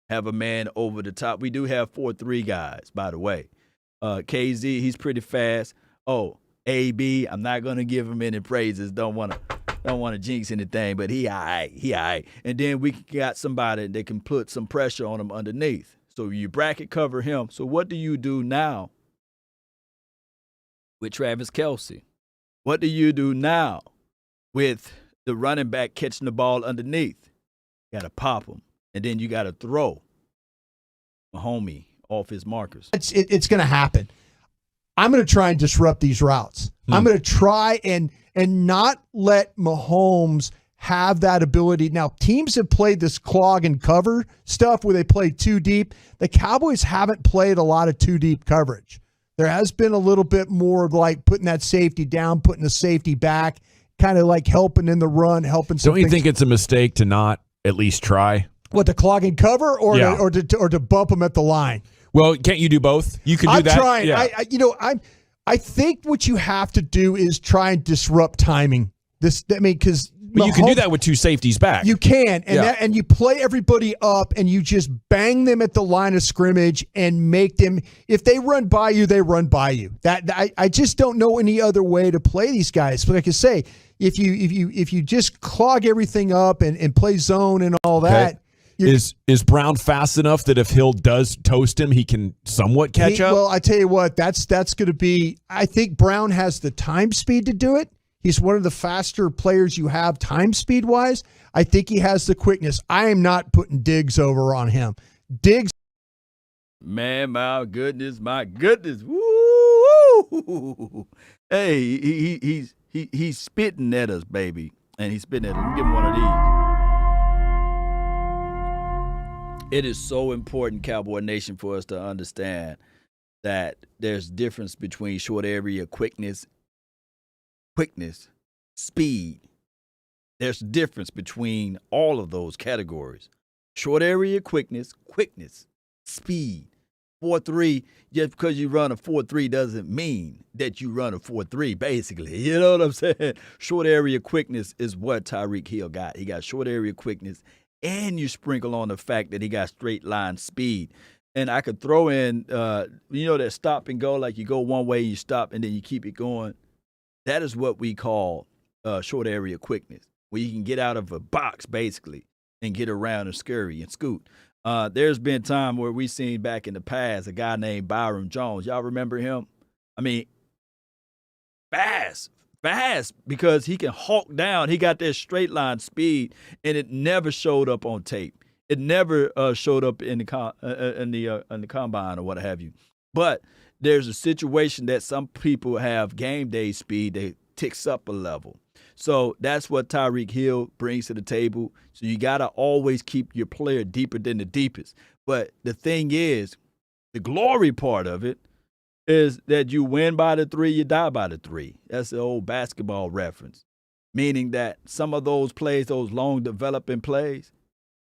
have a man over the top. We do have 4-3 guys, by the way. KZ, he's pretty fast. Oh, AB, I'm not going to give him any praises. Don't want to jinx anything, but he all right. And then we got somebody that can put some pressure on him underneath. So you bracket cover him. So what do you do now with Travis Kelce? What do you do now with the running back catching the ball underneath? You got to pop him, and then you got to throw Mahomes off his markers. It's going to happen. I'm going to try and disrupt these routes. I'm going to try and not let Mahomes have that ability. Now, teams have played this clog and cover stuff where they play too deep. The Cowboys haven't played a lot of too deep coverage. There has been a little bit more of like putting that safety down, putting the safety back, kind of like helping in the run, helping. Don't you think it's a mistake to not at least try? What, to clog and cover or to bump them at the line? Well, can't you do both? You can do that. I'm trying. Yeah. I think what you have to do is try and disrupt timing. Because you can do that with two safeties back. You can, and you play everybody up, and you just bang them at the line of scrimmage and make them. If they run by you, they run by you. I just don't know any other way to play these guys. But like I say, if you just clog everything up and play zone and all that. Is Brown fast enough that if Hill does toast him, he can somewhat catch up? Well, I tell you what, that's going to be. I think Brown has the time speed to do it. He's one of the faster players you have time speed wise. I think he has the quickness. I am not putting Diggs over on him. Diggs. Man, my goodness. Woo! Hey, he's spitting at us, baby. And he's spitting at us. Let me give him one of these. It is so important, Cowboy Nation, for us to understand that there's difference between short area quickness, speed. There's a difference between all of those categories. Short area quickness, speed. 4.3, just because you run a 4.3 doesn't mean that you run a 4.3, basically. You know what I'm saying? Short area quickness is what Tyreek Hill got. He got short area quickness, and you sprinkle on the fact that he got straight line speed. And I could throw in, that stop and go, like you go one way, you stop, and then you keep it going. That is what we call short area quickness, where you can get out of a box, basically, and get around and scurry and scoot. There's been time where we seen back in the past a guy named Byron Jones. Y'all remember him? I mean, fast, because he can hawk down. He got that straight line speed, and it never showed up on tape. It never showed up in the combine or what have you. But there's a situation that some people have game day speed that ticks up a level. So that's what Tyreek Hill brings to the table. So you got to always keep your player deeper than the deepest. But the thing is, the glory part of it is that you win by the 3, you die by the 3. That's the old basketball reference, meaning that some of those plays, those long developing plays,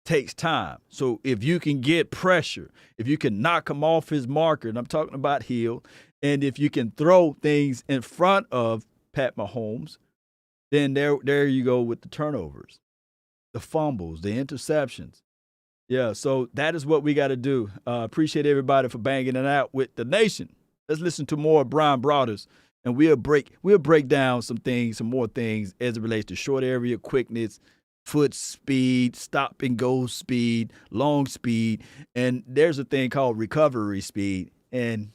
takes time. So if you can get pressure, if you can knock him off his marker, and I'm talking about Hill, and if you can throw things in front of Pat Mahomes, then there you go with the turnovers, the fumbles, the interceptions. Yeah, so that is what we got to do. Appreciate everybody for banging it out with the nation. Let's listen to more Brian Brothers, and we'll break down some more things as it relates to short area quickness, foot speed, stop and go speed, long speed, and there's a thing called recovery speed. And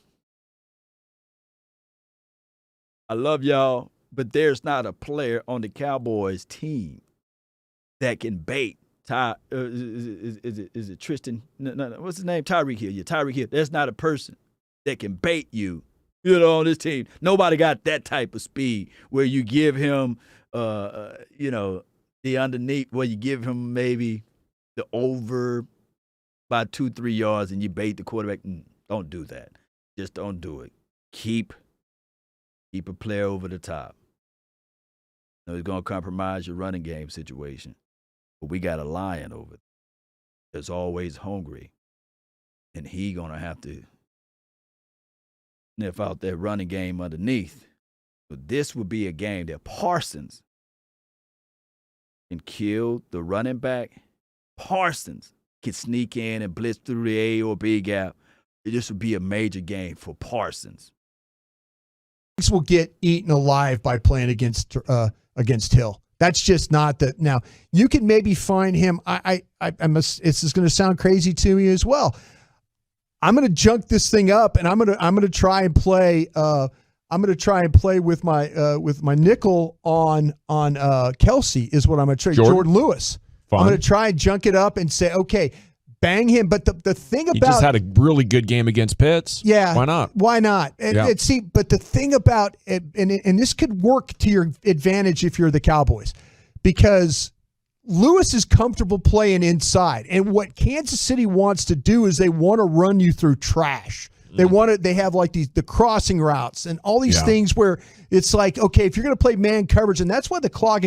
I love y'all, but there's not a player on the Cowboys team that can bait Ty. Is it Tristan? No, what's his name? Tyreek Hill. Yeah, Tyreek Hill. There's not a person that can bait you, on this team. Nobody got that type of speed where you give him, the underneath, where you give him maybe the over by 2-3 yards and you bait the quarterback. Don't do that. Just don't do it. Keep a player over the top. He's going to compromise your running game situation. But we got a lion over there that's always hungry. And he going to have to sniff out that running game underneath. So this would be a game that Parsons can kill the running back. Parsons can sneak in and blitz through the A or B gap. This would be a major game for Parsons. Will get eaten alive by playing against Hill. That's just not the. Now you can maybe find him. I must. It's just going to sound crazy to me as well. I'm going to junk this thing up, and I'm going to try and play. I'm going to try and play with my nickel on Kelsey is what I'm going to try. Jordan Lewis. Fun. I'm going to try and junk it up and say, okay, bang him. But the thing about, he just had a really good game against Pitts. Yeah, why not? Why not? And see, but the thing about and this could work to your advantage if you're the Cowboys, because Lewis is comfortable playing inside, and what Kansas City wants to do is they want to run you through trash. They have like the crossing routes and all these things where it's like, okay, if you're going to play man coverage, and that's why the clog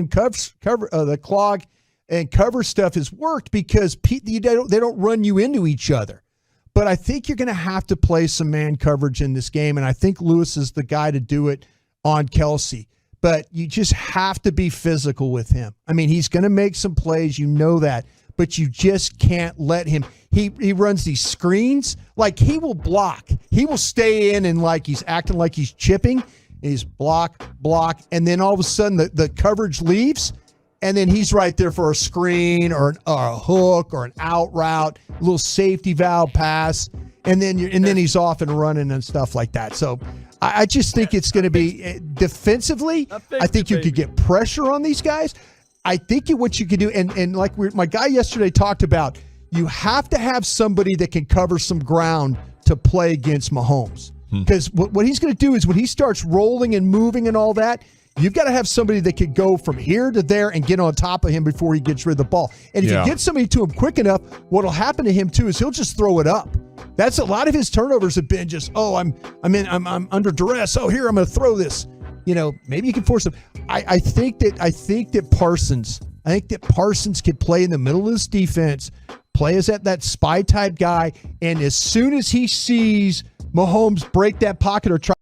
and cover stuff has worked, because they don't run you into each other. But I think you're going to have to play some man coverage in this game, and I think Lewis is the guy to do it on Kelsey. But you just have to be physical with him. I mean, he's going to make some plays, you know that, but you just can't let him. He runs these screens, like he will block. He will stay in and like he's acting like he's chipping. He's block, and then all of a sudden the coverage leaves, and then he's right there for a screen or a hook or an out route, a little safety valve pass, and then he's off and running and stuff like that. So I just think it's going to be defensively. I think you could get pressure on these guys. I think what you could do, and like my guy yesterday talked about, you have to have somebody that can cover some ground to play against Mahomes. Because what he's going to do is when he starts rolling and moving and all that, you've got to have somebody that could go from here to there and get on top of him before he gets rid of the ball. And if you get somebody to him quick enough, what'll happen to him too is he'll just throw it up. That's a lot of his turnovers have been just, I'm under duress. Oh, here, I'm going to throw this. Maybe you can force him. I think that Parsons could play in the middle of this defense, play as that spy type guy, and as soon as he sees Mahomes break that pocket or try.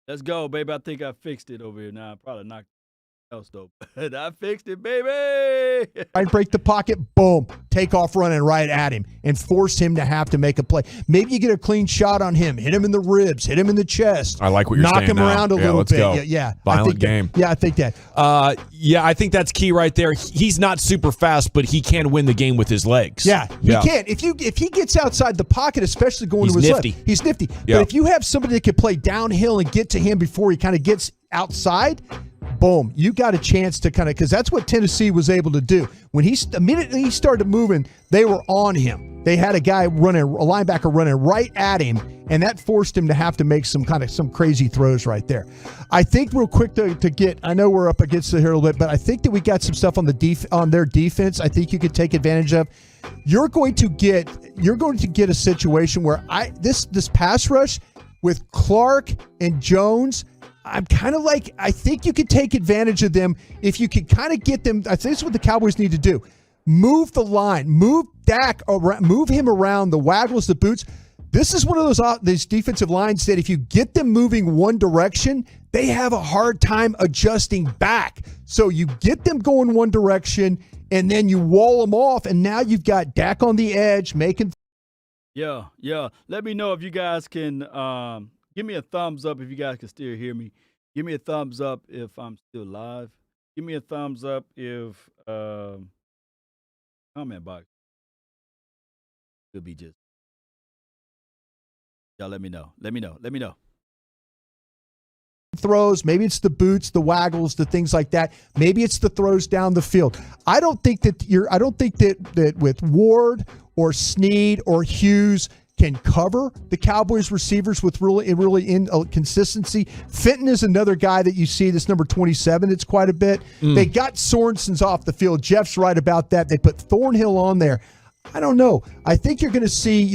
Let's go, baby. I think I fixed it over here now. I probably knocked else though. I fixed it, baby. I break the pocket, boom, take off running right at him and force him to have to make a play. Maybe you get a clean shot on him, hit him in the ribs, hit him in the chest. I like what you're saying. Knock him around a little let's bit. Go. Yeah. Violent game. I think that. I think that's key right there. He's not super fast, but he can win the game with his legs. Yeah, he can. If he gets outside the pocket, especially going to his nifty. left, he's nifty. Yeah. But if you have somebody that can play downhill and get to him before he kind of gets outside, boom, you got a chance to because that's what Tennessee was able to do. When immediately he started moving, they were on him. They had a linebacker running right at him, and that forced him to have to make some crazy throws right there. I think real quick to get, I know we're up against it here a little bit, but I think that we got some stuff on their defense. I think you could take advantage of. You're going to get a situation where this pass rush with Clark and Jones, I'm kind of like, I think you could take advantage of them if you could kind of get them. I think that's what the Cowboys need to do. Move the line, move Dak around, move him around, the waggles, the boots. This is one of these defensive lines that if you get them moving one direction, they have a hard time adjusting back. So you get them going one direction, and then you wall them off, and now you've got Dak on the edge making. Yeah. Let me know if you guys can give me a thumbs up if you guys can still hear me. Give me a thumbs up if I'm still live. Give me a thumbs up if comment box could be just. Y'all let me know. throws, maybe it's the boots, the waggles, the things like that. Maybe it's the throws down the field. I don't think that with Ward or Snead or Hughes can cover the Cowboys receivers with really inconsistency. Fenton is another guy that you see, this number 27, it's quite a bit. They got Sorensen's off the field. Jeff's right about that. They put Thornhill on there. I don't know. I think you're going to see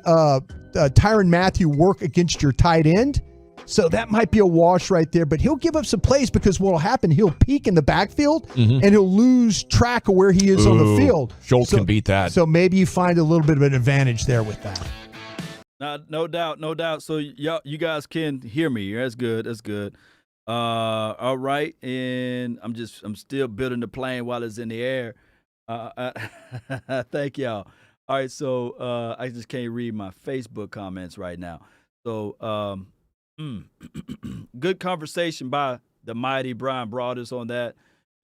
Tyrann Mathieu work against your tight end. So that might be a wash right there, but he'll give up some plays because what will happen, he'll peak in the backfield and he'll lose track of where he is on the field. Schultz can beat that. So maybe you find a little bit of an advantage there with that. No doubt. So you guys can hear me. That's good. All right, and I'm still building the plane while it's in the air. Thank y'all. All right, so I just can't read my Facebook comments right now. So good conversation by the mighty Brian Broadus on that,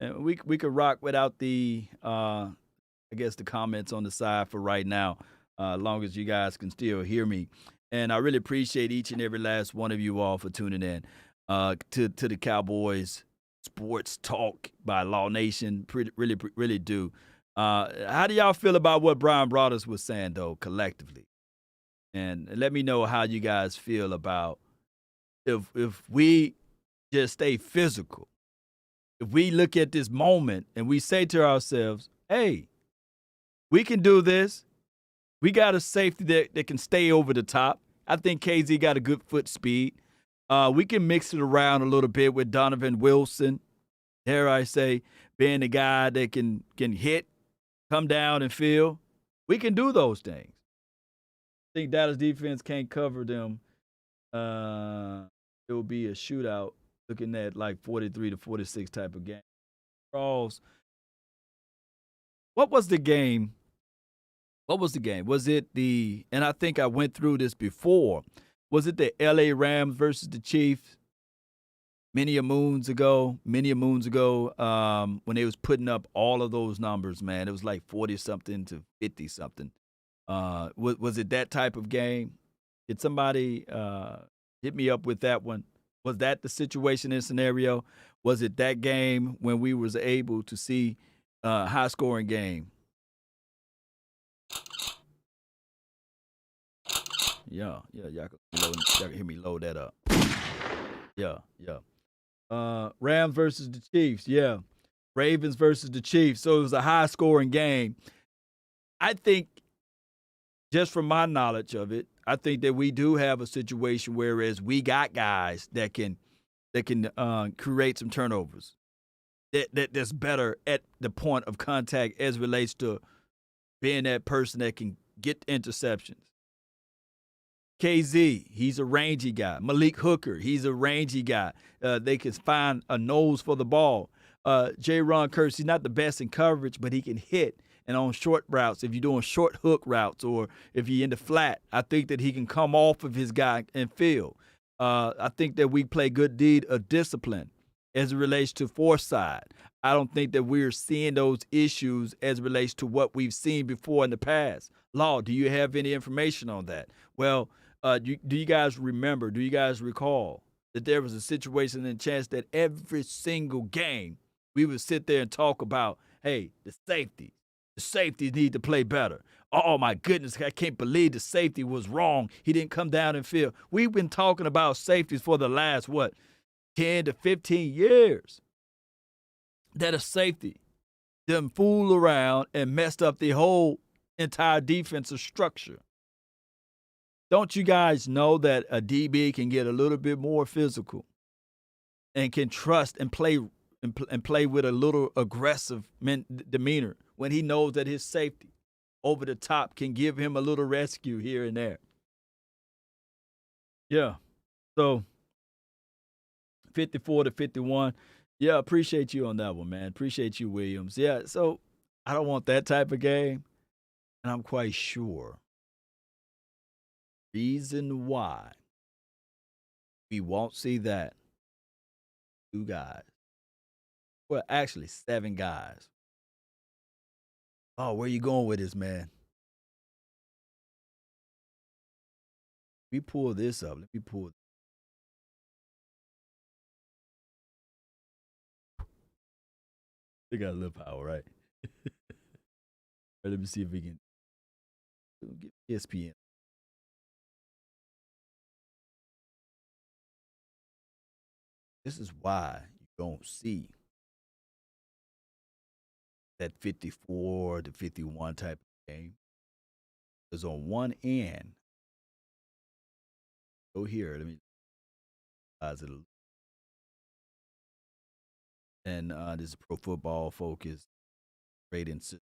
and we could rock without the I guess the comments on the side for right now, as long as you guys can still hear me. And I really appreciate each and every last one of you all for tuning in to the Cowboys Sports Talk by Law Nation. Really do. How do y'all feel about what Brian Broadus was saying though, collectively? And let me know how you guys feel about if we just stay physical, if we look at this moment and we say to ourselves, hey, we can do this. We got a safety that can stay over the top. I think KZ got a good foot speed. We can mix it around a little bit with Donovan Wilson. Dare I say, being the guy that can hit, come down and field. We can do those things. I think Dallas defense can't cover them. It will be a shootout, looking at like 43-46 type of game. Rawls. What was the game? Was it and I think I went through this before, was it the LA Rams versus the Chiefs many a moons ago, when they was putting up all of those numbers, man? It was like 40-something to 50-something. Was it that type of game? Did somebody hit me up with that one? Was that the situation and scenario? Was it that game when we was able to see a high-scoring game? Yeah, y'all can hear me load that up. Yeah. Rams versus the Chiefs, yeah. Ravens versus the Chiefs. So it was a high-scoring game. I think, just from my knowledge of it, I think that we do have a situation whereas we got guys that can create some turnovers. That's better at the point of contact as relates to being that person that can get interceptions. KZ, he's a rangy guy. Malik Hooker, he's a rangy guy. They can find a nose for the ball. J-Ron Curse, he's not the best in coverage, but he can hit. And on short routes, if you're doing short hook routes or if you're in the flat, I think that he can come off of his guy and field. I think that we play good deed of discipline as it relates to foresight. I don't think that we're seeing those issues as it relates to what we've seen before in the past. Law, do you have any information on that? Well, do you guys remember, do you guys recall that there was a situation and chance that every single game we would sit there and talk about, hey, the safeties need to play better. Oh, my goodness, I can't believe the safety was wrong. He didn't come down and field. We've been talking about safeties for the last, 10 to 15 years. That a safety didn't fool around and messed up the whole entire defensive structure. Don't you guys know that a DB can get a little bit more physical and can trust and play with a little aggressive demeanor when he knows that his safety over the top can give him a little rescue here and there? Yeah. So 54-51. Yeah, appreciate you on that one, man. Appreciate you, Williams. Yeah, so I don't want that type of game, and I'm quite sure reason why we won't see that. 2 guys. Well, actually, 7 guys. Oh, where you going with this, man? We pull this up. Let me pull They got a little power, right? Let me see if we can get ESPN. This is why you don't see that 54 to 51 type of game. Because on one end, go here. Let me size it a little. And this is Pro Football Focus rating system.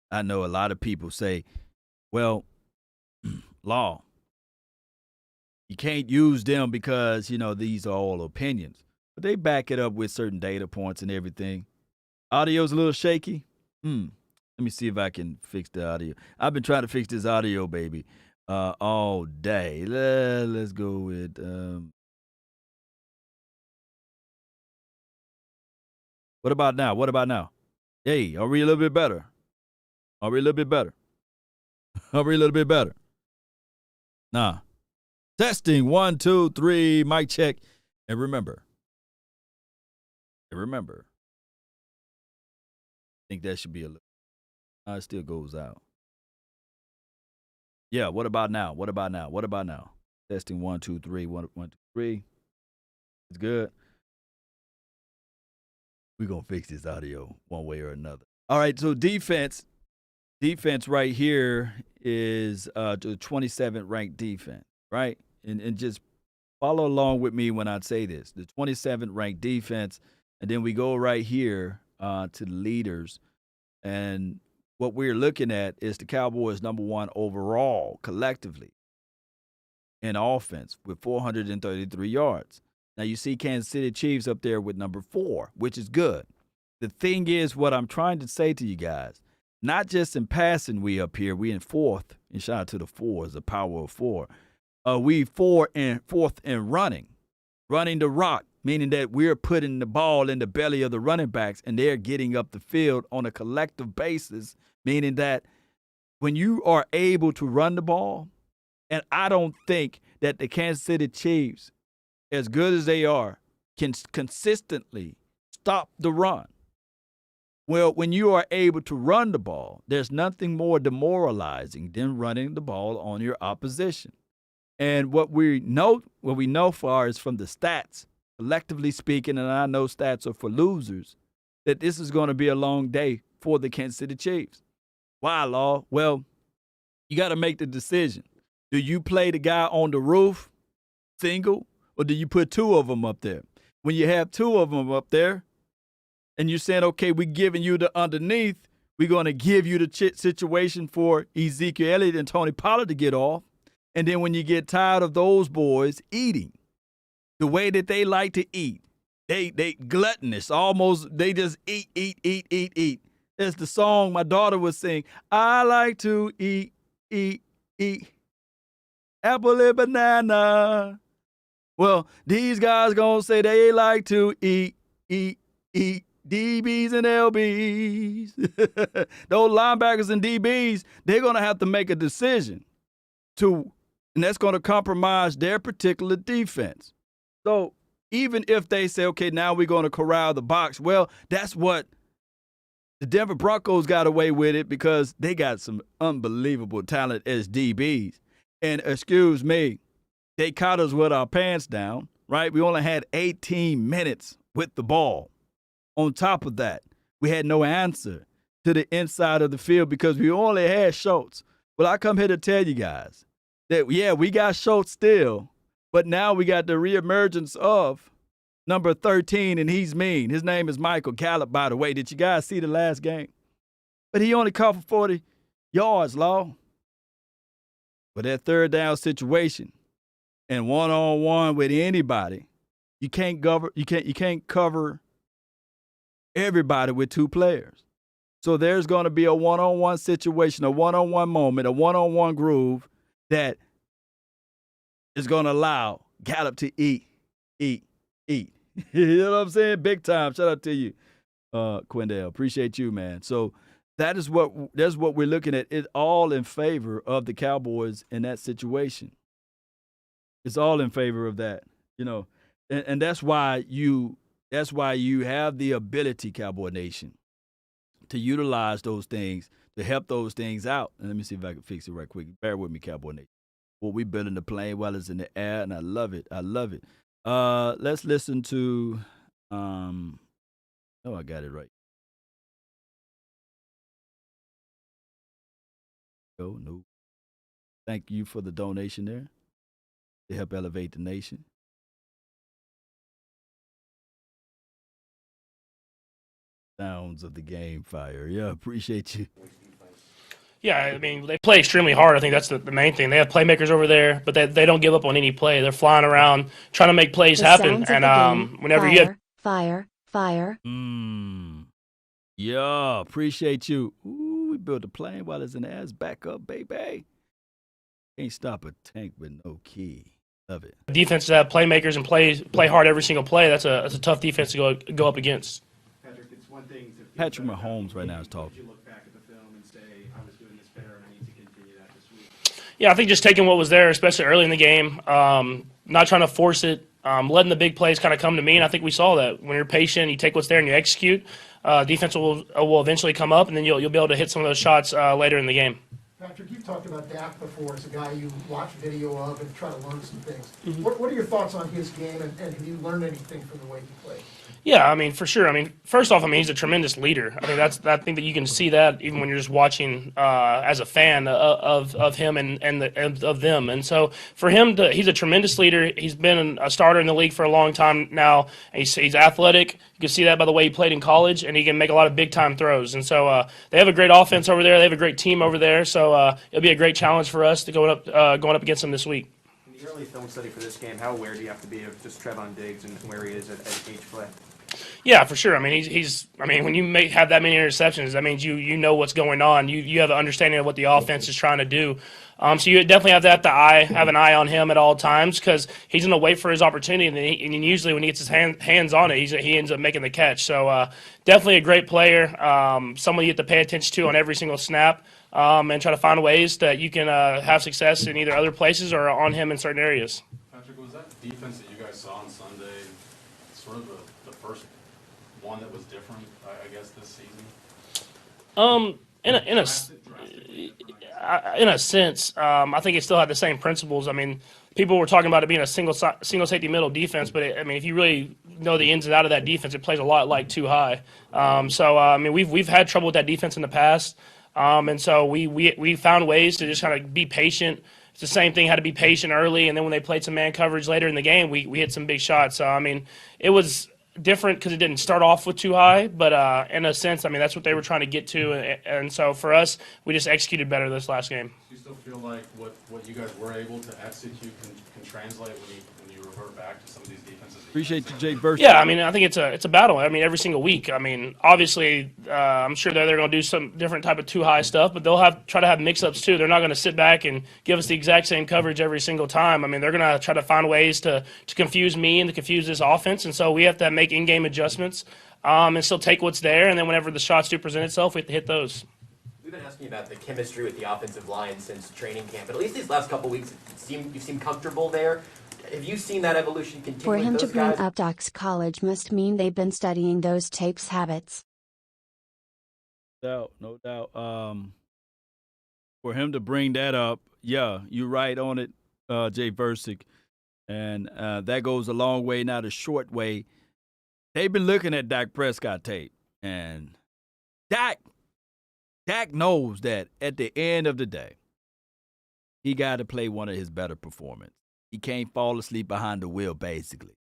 I know a lot of people say, well, Law, you can't use them because, these are all opinions. But they back it up with certain data points and everything. Audio's a little shaky. Let me see if I can fix the audio. I've been trying to fix this audio, baby, all day. Let's go with... What about now? Hey, are we a little bit better? Are we a little bit better? Nah. Testing 1, 2, 3. Mic check. And remember. I think that should be a little. It still goes out. Yeah. What about now? Testing 1, 2, 3. 1, 2, 3. It's good. We're going to fix this audio one way or another. All right, so defense right here is the 27th ranked defense, right? And just follow along with me when I say this. The 27th ranked defense, and then we go right here to the leaders. And what we're looking at is the Cowboys number 1 overall collectively in offense with 433 yards. Now, you see Kansas City Chiefs up there with number 4, which is good. The thing is, what I'm trying to say to you guys, not just in passing we up here, we in 4th, and shout out to the 4s, the power of 4. We 4th in running the rock, meaning that we're putting the ball in the belly of the running backs, and they're getting up the field on a collective basis, meaning that when you are able to run the ball, and I don't think that the Kansas City Chiefs, as good as they are, can consistently stop the run. Well, when you are able to run the ball, there's nothing more demoralizing than running the ball on your opposition. And what we know far is from the stats, collectively speaking, and I know stats are for losers, that this is going to be a long day for the Kansas City Chiefs. Why, Law? Well, you got to make the decision. Do you play the guy on the roof, single, or do you put 2 of them up there? When you have 2 of them up there and you're saying, okay, we're giving you the underneath, we're going to give you the situation for Ezekiel Elliott and Tony Pollard to get off. And then when you get tired of those boys eating the way that they like to eat, they gluttonous, almost they just eat. That's the song my daughter was sing. I like to eat. Apple and banana. Well, these guys gonna say they like to eat DBs and LBs. Those linebackers and DBs, they're gonna have to make a decision and that's gonna compromise their particular defense. So even if they say, okay, now we're gonna corral the box, well, that's what the Denver Broncos got away with it because they got some unbelievable talent as DBs. And excuse me, they caught us with our pants down, right? We only had 18 minutes with the ball. On top of that, we had no answer to the inside of the field because we only had Schultz. Well, I come here to tell you guys that, yeah, we got Schultz still, but now we got the reemergence of number 13, and he's mean. His name is Michael Gallup, by the way. Did you guys see the last game? But he only caught for 40 yards, Law. But that third down situation and one-on-one with anybody, you can't cover everybody with 2 players. So there's going to be a one-on-one situation, a one-on-one moment, a one-on-one groove that is going to allow Gallup to eat. You know what I'm saying? Big time. Shout out to you, Quindale. Appreciate you, man. So that's what we're looking at. It's all in favor of the Cowboys in that situation. It's all in favor of that, and that's why That's why you have the ability, Cowboy Nation, to utilize those things, to help those things out. And let me see if I can fix it right quick. Bear with me, Cowboy Nation. Well, we building the plane while it's in the air, and I love it. I love it. Let's listen to oh, I got it right. Oh, no. Thank you for the donation there to help elevate the nation. Sounds of the game fire. Yeah, appreciate you. Yeah, I mean, they play extremely hard. I think that's the main thing. They have playmakers over there, but they don't give up on any play. They're flying around trying to make plays The happen. sounds of And the game. whenever fire, you have fire. Yeah, appreciate you. Ooh, we built a plane while it's in the air. It's back up, baby. Can't stop a tank with no key. Love it. defenses that have playmakers and play hard every single play, that's a tough defense to go up against. Patrick, it's one thing to Patrick Mahomes right now is talking. You look back at the film and say, I was doing this better and I need to continue that this week. Yeah, I think just taking what was there, especially early in the game, not trying to force it, letting the big plays kind of come to me, and I think we saw that. When you're patient, you take what's there and you execute, defense will eventually come up, and then you'll be able to hit some of those shots later in the game. Patrick, you've talked about Dak before as a guy you watch video of and try to learn some things. What are your thoughts on his game, and have you learned anything from the way he plays? Yeah, I mean, for sure. I mean, first off, he's a tremendous leader. I think I think that you can see that even when you're just watching as a fan of him and of them. And so for him, he's a tremendous leader. He's been a starter in the league for a long time now. He's athletic. You can see that by the way he played in college, and he can make a lot of big time throws. And so they have a great offense over there. They have a great team over there. So it'll be a great challenge for us to going up against them this week. In the early film study for this game, how aware do you have to be of just Trevon Diggs and where he is at each play? Yeah, for sure. I mean, he's. I mean, when you have that many interceptions, that means you know what's going on. You have an understanding of what the offense is trying to do. So you definitely have have an eye on him at all times because he's going to wait for his opportunity, and usually when he gets his hands on it, he ends up making the catch. So definitely a great player, someone you have to pay attention to on every single snap, and try to find ways that you can have success in either other places or on him in certain areas. Patrick, was that defense that you guys saw on Sunday sort of the first one that was different, I guess, this season? In a sense, I think it still had the same principles. I mean, people were talking about it being a single safety middle defense, but if you really know the ins and outs of that defense, it plays a lot like too high. I mean, we've had trouble with that defense in the past, and so we found ways to just kind of be patient. It's the same thing, had to be patient early, and then when they played some man coverage later in the game, we hit some big shots. So I mean, it was different because it didn't start off with too high, but in a sense, I mean, that's what they were trying to get to, and so for us, we just executed better this last game. Do you still feel like what you guys were able to execute can translate when you revert back to some of these defenses? Appreciate you, Jay Burst. Yeah, I mean, I think it's a battle. I mean, every single week. I mean, obviously, I'm sure they're going to do some different type of too high stuff, but they'll try to have mix-ups too. They're not going to sit back and give us the exact same coverage every single time. I mean, they're going to try to find ways to confuse me and to confuse this offense, and so we have to make in-game adjustments and still take what's there, and then whenever the shots do present itself, we have to hit those. We've been asking you about the chemistry with the offensive line since training camp, but at least these last couple weeks, you seem comfortable there. Have you seen that evolution continue? For him with to those bring guys? up Doc's college must mean they've been studying those tapes habits. No doubt. For him to bring that up, yeah, you're right on it, Jay Versick. And that goes a long way. Now the short way, they've been looking at Dak Prescott tape. And Dak knows that at the end of the day, he got to play one of his better performances. He can't fall asleep behind the wheel, basically.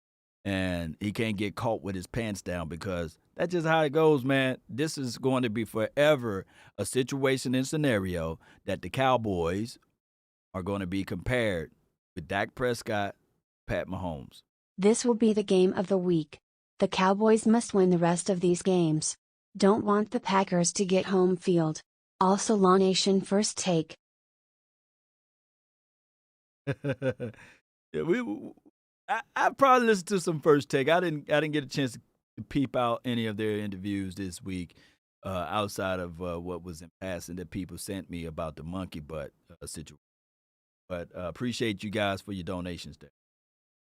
And he can't get caught with his pants down because that's just how it goes, man. This is going to be forever a situation and scenario that the Cowboys are going to be compared with Dak Prescott, Pat Mahomes. This will be the game of the week. The Cowboys must win the rest of these games. Don't want the Packers to get home field. Also, Law Nation first take. Yeah, I probably listened to some first take. I didn't get a chance to peep out any of their interviews this week, outside of what was in passing that people sent me about the monkey butt situation. But appreciate you guys for your donations there.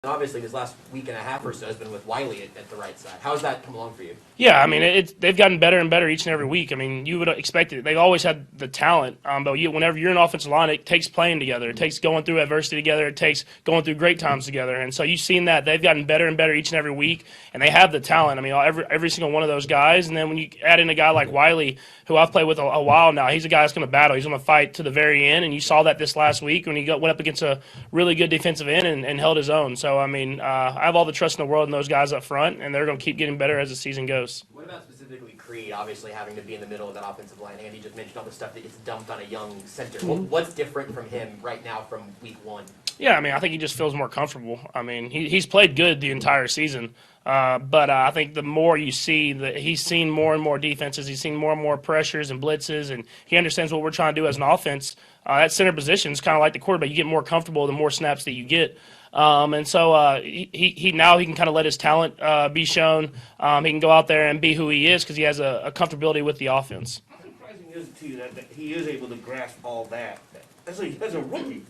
Obviously, this last week and a half or so has been with Wiley at the right side. How has that come along for you? Yeah, I mean, they've gotten better and better each and every week. I mean, you would expect it. They've always had the talent, but whenever you're an offensive line, it takes playing together. It takes going through adversity together. It takes going through great times together. And so you've seen that. They've gotten better and better each and every week, and they have the talent. I mean, every single one of those guys. And then when you add in a guy like Wiley, who I've played with a while now, he's a guy that's going to battle. He's going to fight to the very end, and you saw that this last week when he went up against a really good defensive end and held his own. So, I mean, I have all the trust in the world in those guys up front, and they're going to keep getting better as the season goes. What about specifically Creed, obviously having to be in the middle of that offensive line? Andy just mentioned all the stuff that gets dumped on a young center. What's different from him right now from week one? Yeah, I mean, I think he just feels more comfortable. I mean, he's played good the entire season, but I think the more you see that he's seen more and more defenses, he's seen more and more pressures and blitzes, and he understands what we're trying to do as an offense. That center position is kind of like the quarterback. You get more comfortable the more snaps that you get. And so he now he can kind of let his talent be shown. He can go out there and be who he is because he has a comfortability with the offense. How surprising is it to you that he is able to grasp all that as a rookie?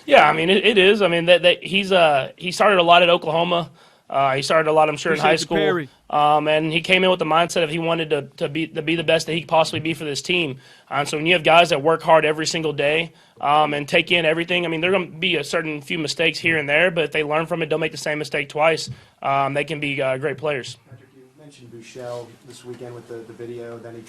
Yeah, I mean it is. I mean that he started a lot at Oklahoma. He started a lot, I'm sure, in high school. And he came in with the mindset of he wanted to be the best that he could possibly be for this team. So when you have guys that work hard every single day and take in everything, I mean, there are going to be a certain few mistakes here and there, but if they learn from it, don't make the same mistake twice, they can be great players. Patrick, you mentioned Bouchel this weekend with the video. Then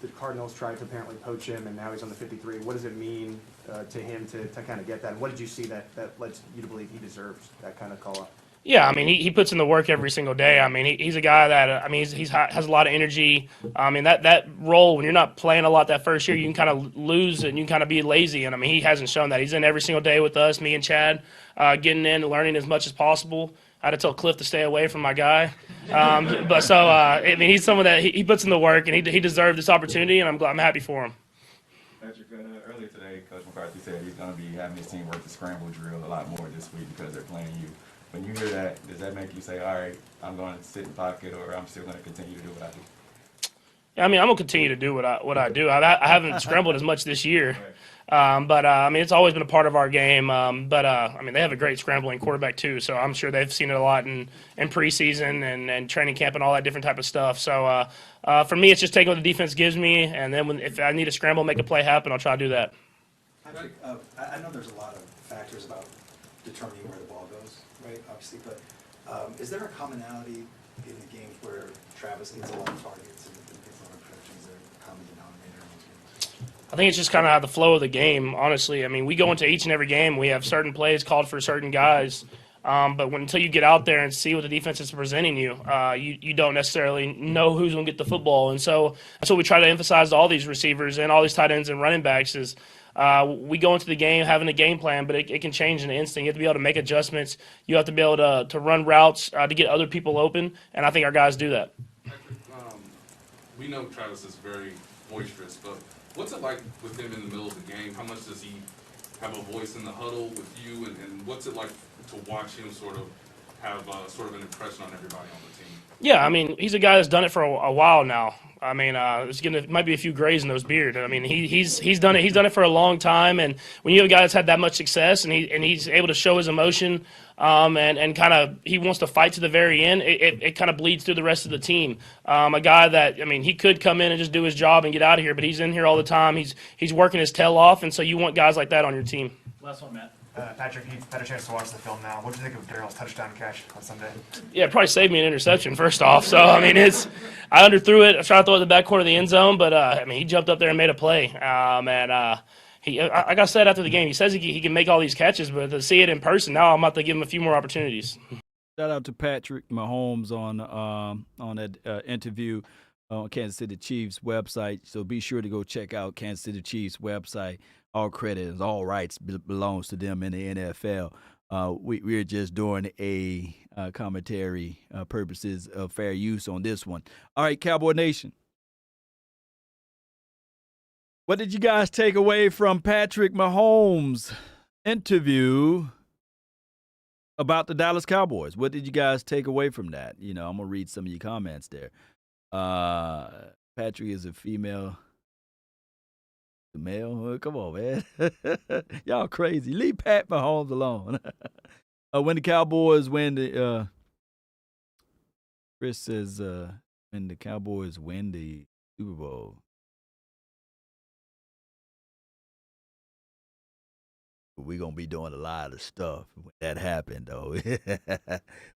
the Cardinals tried to apparently poach him, and now he's on the 53. What does it mean to him to kind of get that? And what did you see that led you to believe he deserves that kind of call-up? Yeah, I mean, he puts in the work every single day. I mean, he's a guy that, I mean, he has a lot of energy. I mean, that role, when you're not playing a lot that first year, you can kind of lose and you can kind of be lazy. And, I mean, he hasn't shown that. He's in every single day with us, me and Chad, getting in and learning as much as possible. I had to tell Cliff to stay away from my guy. I mean, he's someone that he puts in the work, and he deserved this opportunity, and I'm happy for him. Patrick, earlier today, Coach McCarthy said he's going to be having his team work the scramble drill a lot more this week because they're playing you. When you hear that, does that make you say, all right, I'm going to sit in pocket, or I'm still going to continue to do what I do? Yeah, I mean, I'm going to continue to do what I do. I haven't scrambled as much this year. But I mean, it's always been a part of our game. I mean, they have a great scrambling quarterback, too, so I'm sure they've seen it a lot in preseason and training camp and all that different type of stuff. So for me, it's just taking what the defense gives me, and then if I need to scramble, make a play happen, I'll try to do that. Patrick, I know there's a lot of factors about determining where the ball goes, right, obviously, but is there a commonality in the games where Travis gets a lot of targets and gets a lot of pressure? Is there a common denominator in those games? I think it's just kind of how the flow of the game, honestly. I mean, we go into each and every game. We have certain plays called for certain guys. But until you get out there and see what the defense is presenting you, you don't necessarily know who's going to get the football. And so that's what we try to emphasize to all these receivers and all these tight ends and running backs is we go into the game having a game plan, but it can change in an instant. You have to be able to make adjustments. You have to be able to run routes to get other people open, and I think our guys do that. Patrick, we know Travis is very boisterous, but what's it like with him in the middle of the game? How much does he have a voice in the huddle with you, and what's it like to watch him sort of have sort of an impression on everybody on the team? Yeah, I mean, he's a guy that's done it for a while now. I mean, might be a few grays in those beard. I mean, he's done it. He's done it for a long time. And when you have a guy that's had that much success and he's able to show his emotion, and kind of he wants to fight to the very end, it kind of bleeds through the rest of the team. A guy that, I mean, he could come in and just do his job and get out of here, but he's in here all the time. He's working his tail off, and so you want guys like that on your team. Last one, Matt. Patrick, you've had a chance to watch the film now. What did you think of Darrell's touchdown catch on Sunday? Yeah, it probably saved me an interception, first off. So, I mean, I underthrew it. I tried to throw it in the back corner of the end zone, but, I mean, he jumped up there and made a play. Like I said after the game, he says he can make all these catches, but to see it in person, now I'm about to give him a few more opportunities. Shout out to Patrick Mahomes on that interview on Kansas City Chiefs website. So be sure to go check out Kansas City Chiefs website. All credit and all rights belongs to them in the NFL. We're just doing a commentary purposes of fair use on this one. All right, Cowboy Nation. What did you guys take away from Patrick Mahomes' interview about the Dallas Cowboys? What did you guys take away from that? You know, I'm going to read some of your comments there. Patrick is a female. The male? Come on, man. Y'all crazy. Leave Pat Mahomes alone. When the Cowboys win the Chris says when the Cowboys win the Super Bowl. We're gonna be doing a lot of stuff when that happened, though.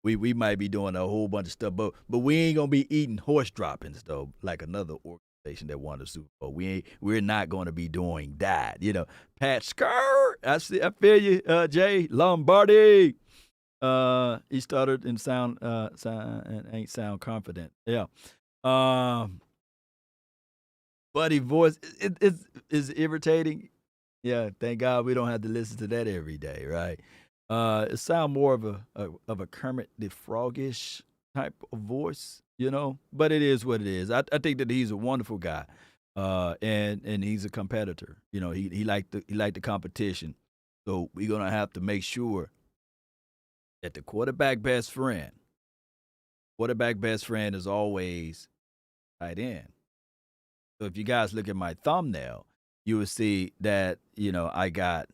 we might be doing a whole bunch of stuff, but we ain't gonna be eating horse droppings though, like another organization that won the Super Bowl. We're not gonna be doing that, Pat Skirt, I feel you, Jay Lombardi. He started and ain't sound confident. Yeah. Buddy voice is irritating. Yeah, thank God we don't have to listen to that every day, right? It sounds more of a Kermit the Frogish type of voice, but it is what it is. I think that he's a wonderful guy, and he's a competitor. He liked the competition, so we're gonna have to make sure that the quarterback best friend is always tight end. So if you guys look at my thumbnail, you will see that, I got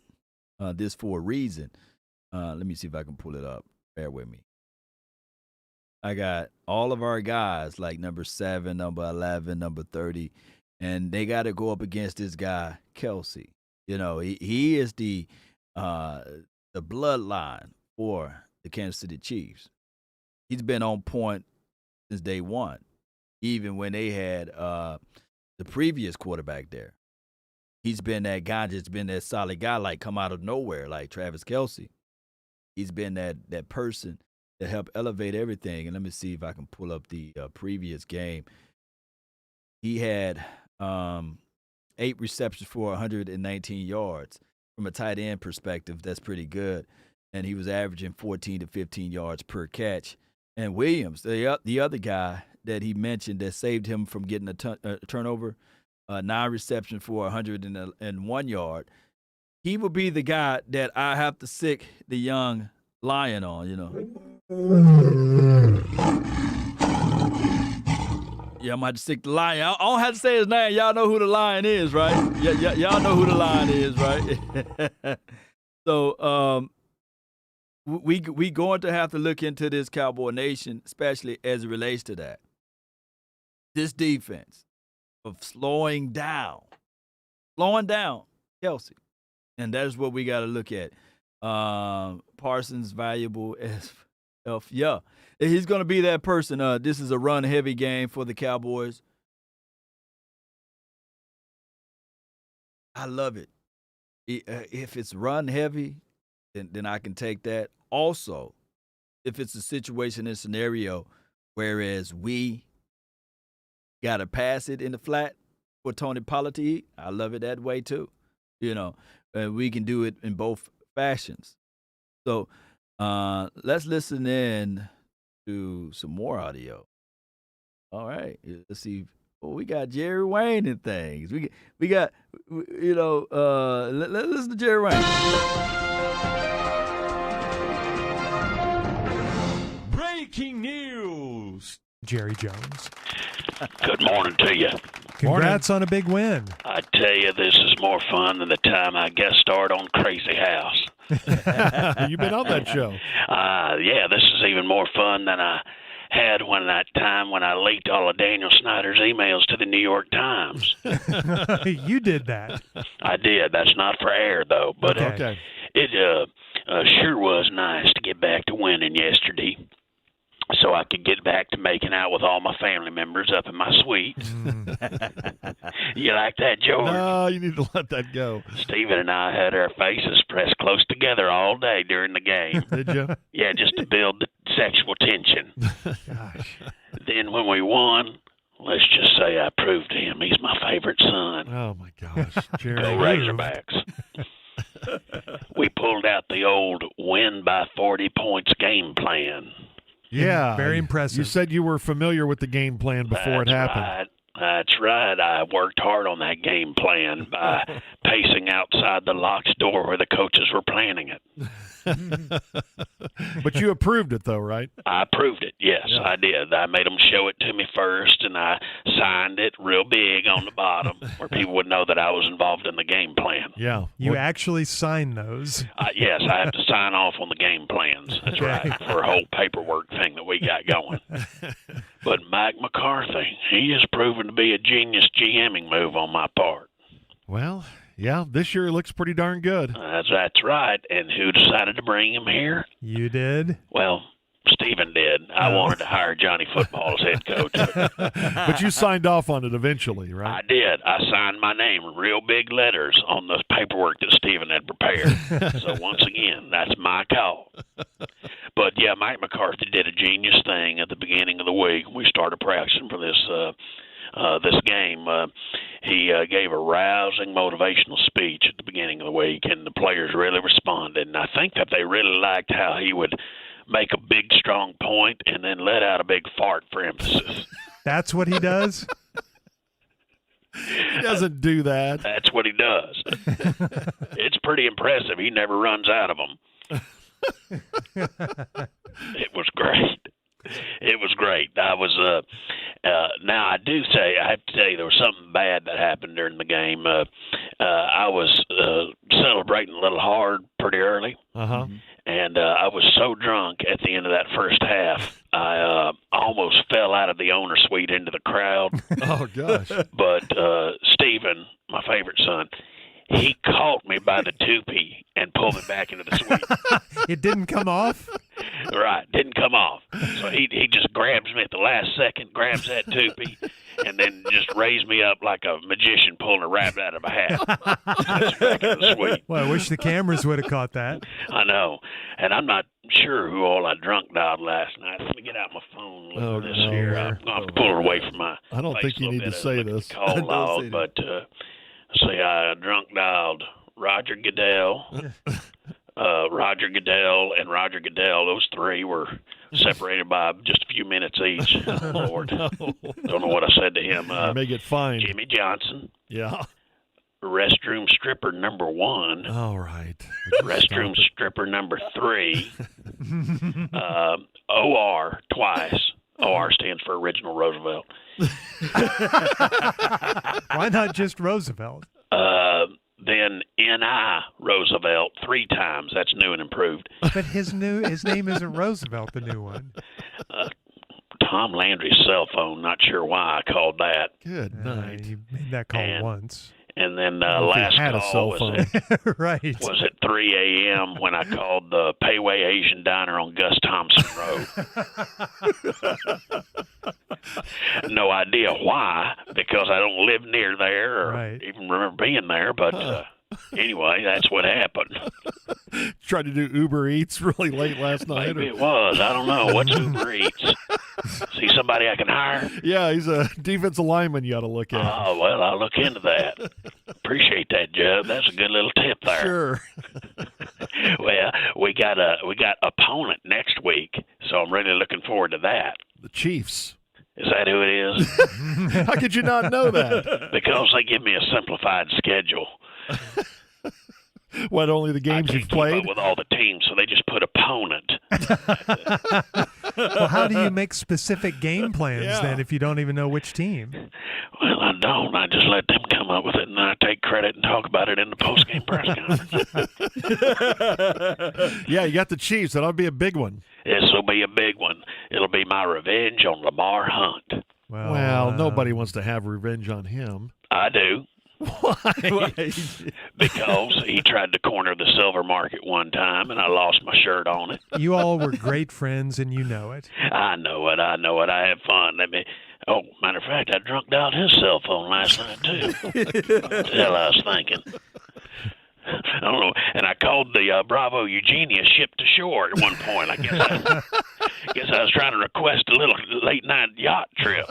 this for a reason. Let me see if I can pull it up. Bear with me. I got all of our guys, like number 7, number 11, number 30, and they got to go up against this guy, Kelsey. He is the bloodline for the Kansas City Chiefs. He's been on point since day one, even when they had the previous quarterback there. He's been that guy, just been that solid guy, like come out of nowhere, like Travis Kelce. He's been that person that helped elevate everything. And let me see if I can pull up the previous game. He had 8 receptions for 119 yards. From a tight end perspective, that's pretty good. And he was averaging 14 to 15 yards per catch. And Williams, the other guy that he mentioned that saved him from getting a turnover, 9 receptions for 101 yard. He will be the guy that I have to sick the young lion on, Yeah, I'm about to sick the lion. I don't have to say his name. Y'all know who the lion is, right? Y'all know who the lion is, right? So we going to have to look into this Cowboy Nation, especially as it relates to that. This defense of slowing down Kelsey. And that is what we got to look at. Parsons, valuable as yeah. He's going to be that person. This is a run-heavy game for the Cowboys. I love it. If it's run-heavy, then I can take that. Also, if it's a situation and scenario whereas we got to pass it in the flat for Tony Pollard to eat, I love it that way too. We can do it in both fashions. So let's listen in to some more audio. All right, let's see. Oh, we got Jerry Wayne and things. We got let's listen to Jerry Wayne. Breaking news. Jerry Jones. Good morning to you. Congrats on a big win. I tell you, this is more fun than the time I guest starred on Crazy House. You've been on that show. Yeah, this is even more fun than I had that time when I leaked all of Daniel Snyder's emails to the New York Times. You did that. I did. That's not for air, though. But Okay. It sure was nice to get back to winning yesterday, so I could get back to making out with all my family members up in my suite. You like that, George? No, you need to let that go. Steven and I had our faces pressed close together all day during the game. Did you? Yeah, just to build the sexual tension. Gosh. Then when we won, let's just say I proved to him he's my favorite son. Oh, my gosh. Jerry. Go Razorbacks. We pulled out the old win by 40 points game plan. Yeah. Very impressive. You said you were familiar with the game plan before it happened. Right. That's right. I worked hard on that game plan by pacing outside the locked door where the coaches were planning it. But you approved it, though, right? I approved it. Yes, Yeah. I did. I made them show it to me first, and I signed it real big on the bottom where people would know that I was involved in the game plan. Yeah. You actually sign those. Yes, I have to sign off on the game plans. That's right, for a whole paperwork thing that we got going. But Mike McCarthy, he has proven to be a genius GMing move on my part. Well, yeah, this year it looks pretty darn good. That's right. And who decided to bring him here? You did? Well, Stephen did. I wanted to hire Johnny Football as head coach. But you signed off on it eventually, right? I did. I signed my name in real big letters on the paperwork that Stephen had prepared. So once again, that's my call. But yeah, Mike McCarthy did a genius thing at the beginning of the week. We started practicing for this game. He gave a rousing motivational speech at the beginning of the week, and the players really responded. And I think that they really liked how he would make a big, strong point and then let out a big fart for emphasis. That's what he does? He doesn't do that. That's what he does. It's pretty impressive. He never runs out of them. It was great. It was great. I was now I have to tell you there was something bad that happened during the game. I was celebrating a little hard pretty early. Uh-huh. And I was so drunk at the end of that first half, I almost fell out of the owner suite into the crowd. Oh, gosh. But Stephen, my favorite son, he caught me by the toupee and pulled me back into the suite. It didn't come off? Right, didn't come off. So he just grabs me at the last second, grabs that toupee, and then just raised me up like a magician pulling a rabbit out of a hat. That's back in the suite. Well, I wish the cameras would have caught that. I know. And I'm not sure who all I drunk dialed last night. Let me get out my phone and look at this here. I'm going to pull it away from my I don't think you need to say this. Call log, but see, I drunk dialed Roger Goodell, Roger Goodell, and Roger Goodell. Those three were separated by just a few minutes each. Oh, Lord. Don't know what I said to him. You may get fined. Jimmy Johnson. Yeah. Restroom stripper number 1. All right. Restroom stripper number 3. OR twice. OR stands for Original Roosevelt. Why not just Roosevelt? Then N.I. Roosevelt 3 times. That's new and improved. But his name isn't Roosevelt, the new one. Tom Landry's cell phone. Not sure why I called that. Good night. You made that call once. And then If he last had a cell call phone. Right. was at 3 a.m. when I called the Payway Asian Diner on Gus Thompson Road. No idea why, because I don't live near there or even remember being there. But anyway, that's what happened. Tried to do Uber Eats really late last night. Maybe it was. I don't know. What's Uber Eats? See somebody I can hire? Yeah, he's a defensive lineman you ought to look at. Oh, well, I'll look into that. Appreciate that, Jeb. That's a good little tip there. Sure. Well, we got opponent next week, so I'm really looking forward to that. The Chiefs. Is that who it is? How could you not know that? Because they give me a simplified schedule. What, only the games you've played? With all the teams, so they just put opponent. Well, how do you make specific game plans then if you don't even know which team? Well, I don't. I just let them come up with it, and then I take credit and talk about it in the post-game press conference. Yeah, you got the Chiefs. That'll be a big one. This will be a big one. It'll be my revenge on Lamar Hunt. Well, nobody wants to have revenge on him. I do. Why? Because he tried to corner the silver market one time, and I lost my shirt on it. You all were great friends, and you know it. I know it. I have fun. Matter of fact, I drunk dialed his cell phone last night, too. What the hell I was thinking? I don't know. And I called the Bravo Eugenia ship to shore at one point. I guess I was trying to request a little late-night yacht trip.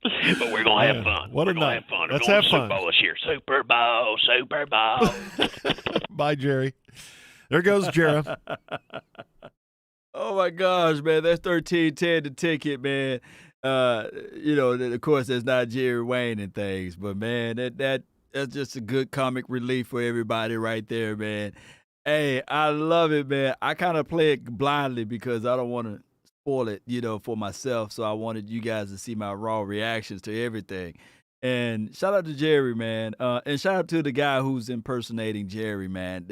But we're going to have fun. What a night. Have fun. Let's we're going have to fun. Super Bowl this year. Super Bowl, Super Bowl. Bye, Jerry. There goes Jerry. Oh, my gosh, man. That's 1310 the ticket, man. Of course, there's not Jerry Wayne and things. But, man, that's just a good comic relief for everybody right there, man. Hey, I love it, man. I kind of play it blindly because I don't want to spoil it, for myself. So I wanted you guys to see my raw reactions to everything. And shout out to Jerry, man. And shout out to the guy who's impersonating Jerry, man.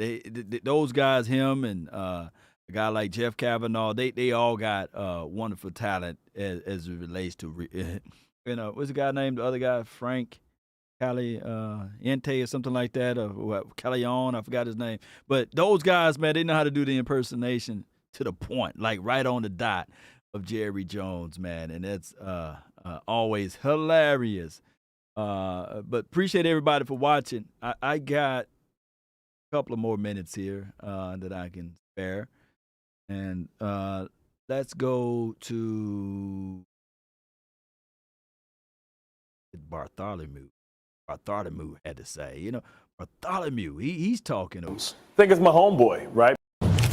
Those guys, him and a guy like Jeff Kavanaugh, they all got wonderful talent as it relates to, what's the guy named? The other guy, Frank Caliente or something like that, or Callion, I forgot his name. But those guys, man, they know how to do the impersonation to the point, like right on the dot of Jerry Jones, man. And that's always hilarious. But appreciate everybody for watching. I got a couple of more minutes here that I can spare. And let's go to Bartholomew had to say. Bartholomew, he's talking. I think it's my homeboy, right?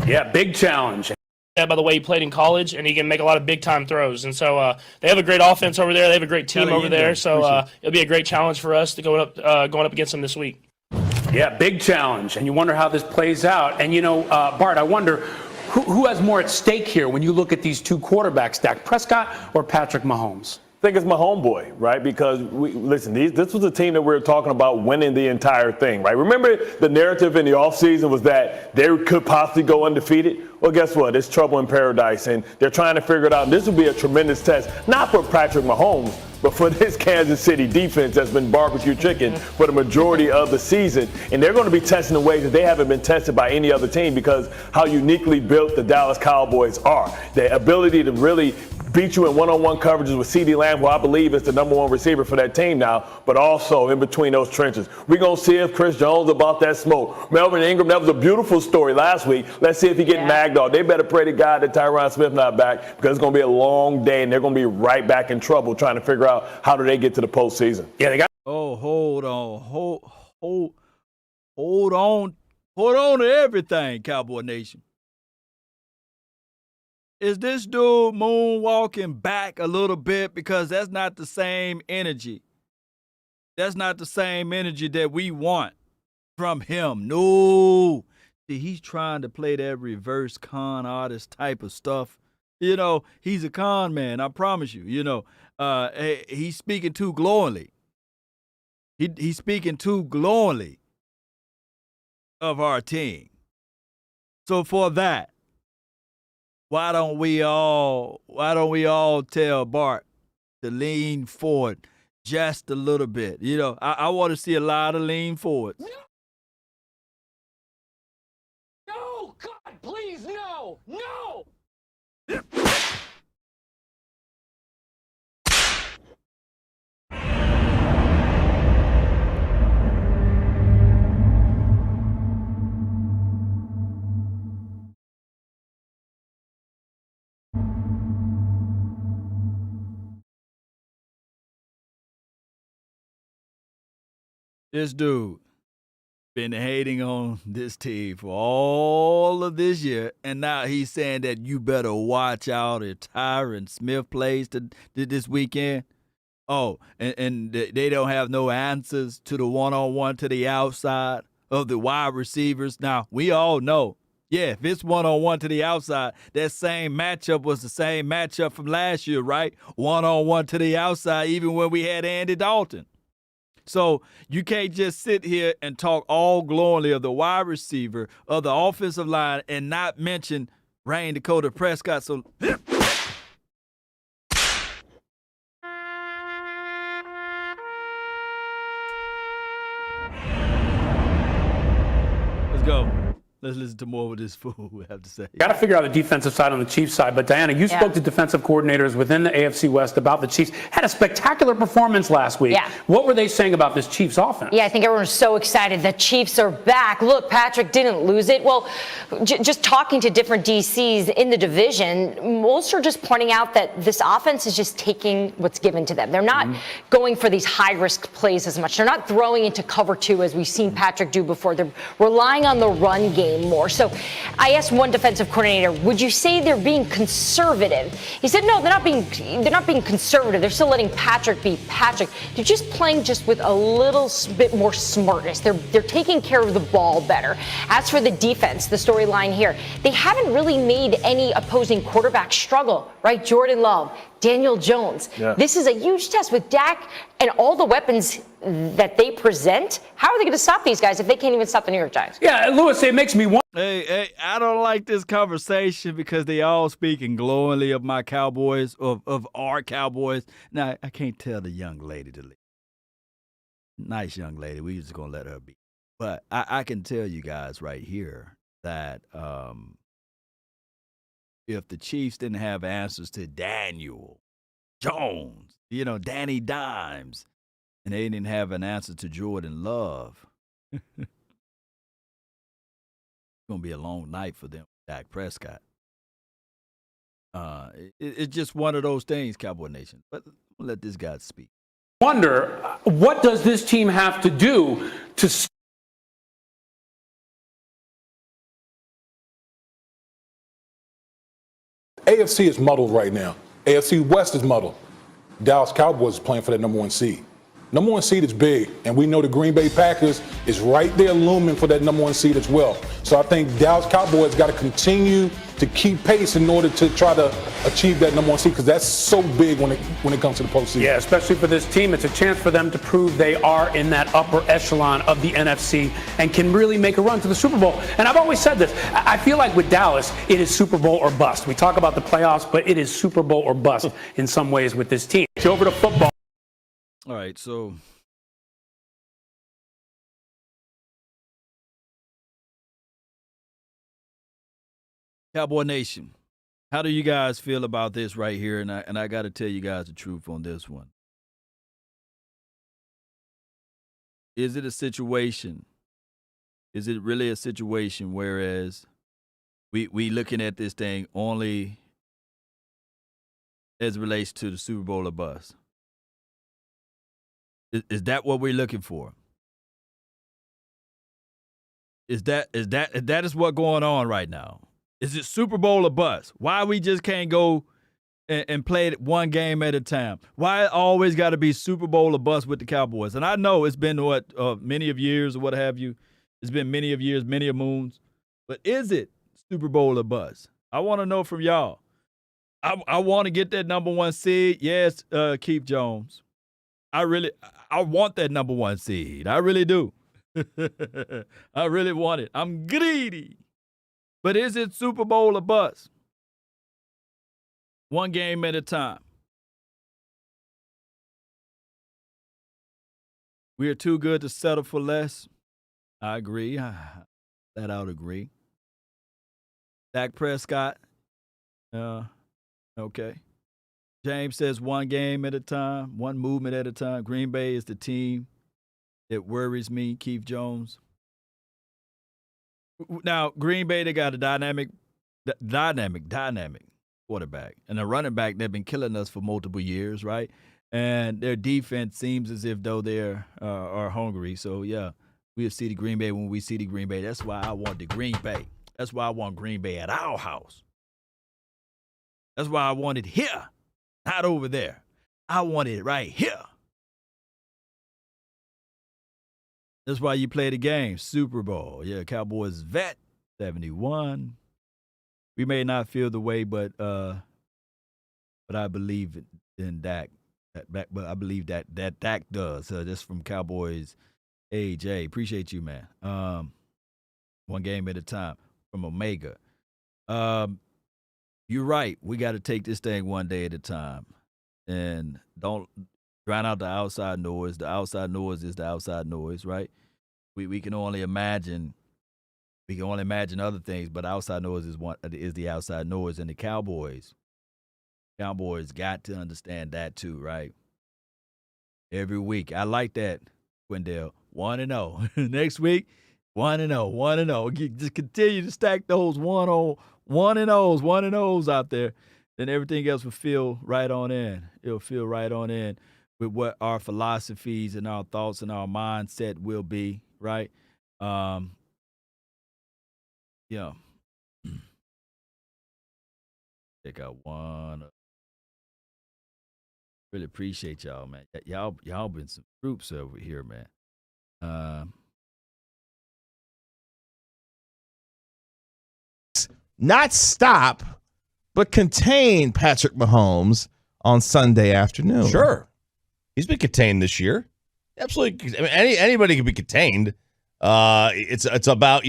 Yeah, big challenge. By the way, he played in college, and he can make a lot of big-time throws. And so they have a great offense over there. They have a great team over there. So it'll be a great challenge for us to going up against them this week. Yeah, big challenge. And you wonder how this plays out. And, Bart, I wonder who has more at stake here when you look at these two quarterbacks, Dak Prescott or Patrick Mahomes? I think it's my homeboy, right? Because this was a team that we were talking about winning the entire thing, right? Remember the narrative in the offseason was that they could possibly go undefeated? Well, guess what? It's trouble in paradise, and they're trying to figure it out. And this will be a tremendous test, not for Patrick Mahomes, but for this Kansas City defense that's been barbecue chicken for the majority of the season. And they're going to be testing in ways that they haven't been tested by any other team because how uniquely built the Dallas Cowboys are. The ability to really beat you in one-on-one coverages with CeeDee Lamb, who I believe is the #1 receiver for that team now, but also in between those trenches. We're going to see if Chris Jones about that smoke. Melvin Ingram, that was a beautiful story last week. Let's see if he gets magged off. They better pray to God that Tyron Smith not back because it's going to be a long day, and they're going to be right back in trouble trying to figure out how do they get to the postseason. Yeah, they got. Oh, hold on to everything, Cowboy Nation. Is this dude moonwalking back a little bit? Because that's not the same energy. That's not the same energy that we want from him. No. See, he's trying to play that reverse con artist type of stuff. He's a con man, I promise you. He's speaking too glowingly. He's speaking too glowingly of our team. So for that, why don't we all tell Bart to lean forward just a little bit? I want to see a lot of lean forwards. No, God, please, no. This dude been hating on this team for all of this year, and now he's saying that you better watch out if Tyron Smith plays this weekend. Oh, and they don't have no answers to the one-on-one to the outside of the wide receivers. Now, we all know, if it's one-on-one to the outside, that same matchup was the same matchup from last year, right? One-on-one to the outside, even when we had Andy Dalton. So you can't just sit here and talk all glowingly of the wide receiver, of the offensive line, and not mention Rain Dakota Prescott. So let's go. Let's listen to more of what this fool have to say. Got to figure out the defensive side on the Chiefs side. But, Diana, you spoke to defensive coordinators within the AFC West about the Chiefs. Had a spectacular performance last week. Yeah. What were they saying about this Chiefs offense? Yeah, I think everyone was so excited. The Chiefs are back. Look, Patrick didn't lose it. Well, just talking to different DCs in the division, most are just pointing out that this offense is just taking what's given to them. They're not going for these high-risk plays as much. They're not throwing into cover two as we've seen Patrick do before. They're relying on the run game game more. So I asked one defensive coordinator, would you say they're being conservative? He said, no, they're not being conservative. They're still letting Patrick be Patrick. They're just playing just with a little bit more smartness. They're taking care of the ball better. As for the defense, the storyline here, they haven't really made any opposing quarterbacks struggle, right? Jordan Love, Daniel Jones. Yeah. This is a huge test with Dak and all the weapons that they present. How are they going to stop these guys if they can't even stop the New York Giants? Yeah, Lewis, it makes me wonder. Hey, I don't like this conversation because they all speaking glowingly of my Cowboys, of our Cowboys. Now, I can't tell the young lady to leave. Nice young lady. We just going to let her be. But I can tell you guys right here that if the Chiefs didn't have answers to Daniel Jones, Danny Dimes, and they didn't have an answer to Jordan Love, it's going to be a long night for them, Dak Prescott. It's just one of those things, Cowboy Nation. But we'll let this guy speak. Wonder, what does this team have to do to AFC is muddled right now. AFC West is muddled. Dallas Cowboys is playing for that number one seed. Number one seed is big, and we know the Green Bay Packers is right there looming for that number one seed as well. So I think Dallas Cowboys got to continue to keep pace in order to try to achieve that number one seed, because that's so big when it comes to the postseason. Yeah, especially for this team. It's a chance for them to prove they are in that upper echelon of the NFC and can really make a run to the Super Bowl. And I've always said this. I feel like with Dallas, it is Super Bowl or bust. We talk about the playoffs, but it is Super Bowl or bust in some ways with this team. Over to football. All right, so Cowboy Nation, how do you guys feel about this right here? And I got to tell you guys the truth on this one. Is it a situation? Is it really a situation whereas we looking at this thing only as it relates to the Super Bowl or bust? Is that what we're looking for? Is that what's going on right now? Is it Super Bowl or bust? Why we just can't go and play it one game at a time? Why it always got to be Super Bowl or bust with the Cowboys? And I know it's been many of years or what have you. It's been many of years, many of moons. But is it Super Bowl or bust? I want to know from y'all. I want to get that number one seed. Yes, Keith Jones. I want that number one seed. I really do. I really want it. I'm greedy. But is it Super Bowl or bust? One game at a time. We are too good to settle for less. I agree. That I would agree. Dak Prescott. Okay. James says one game at a time, one movement at a time. Green Bay is the team that worries me, Keith Jones. Now, Green Bay, they got a dynamic quarterback. And a running back that's been killing us for multiple years, right? And their defense seems as if though they are hungry. So, yeah, we'll see the Green Bay when we see the Green Bay. That's why I want the Green Bay. That's why I want Green Bay at our house. That's why I want it here, not over there. I want it right here. That's why you play the game. Super Bowl. Yeah, Cowboys vet, 71. We may not feel the way, but I believe in Dak. But I believe that Dak does. That's from Cowboys. AJ, appreciate you, man. One game at a time from Omega. You're right. We got to take this thing one day at a time, and don't drown out the outside noise. The outside noise is the outside noise, right? We can only imagine. We can only imagine other things, but outside noise is the outside noise. And the Cowboys got to understand that too, right? Every week, I like that, Wendell. 1-0. Next week, 1-0, 1-0. Just continue to stack those 1-0s out there. Then everything else will feel right on in. It'll feel right on in with what our philosophies and our thoughts and our mindset will be, right? Yeah. Check out one. Really appreciate y'all, man. Y'all been some troops over here, man. Not stop, but contain Patrick Mahomes on Sunday afternoon. Sure. He's been contained this year. Absolutely. I mean, anybody can be contained. It's about,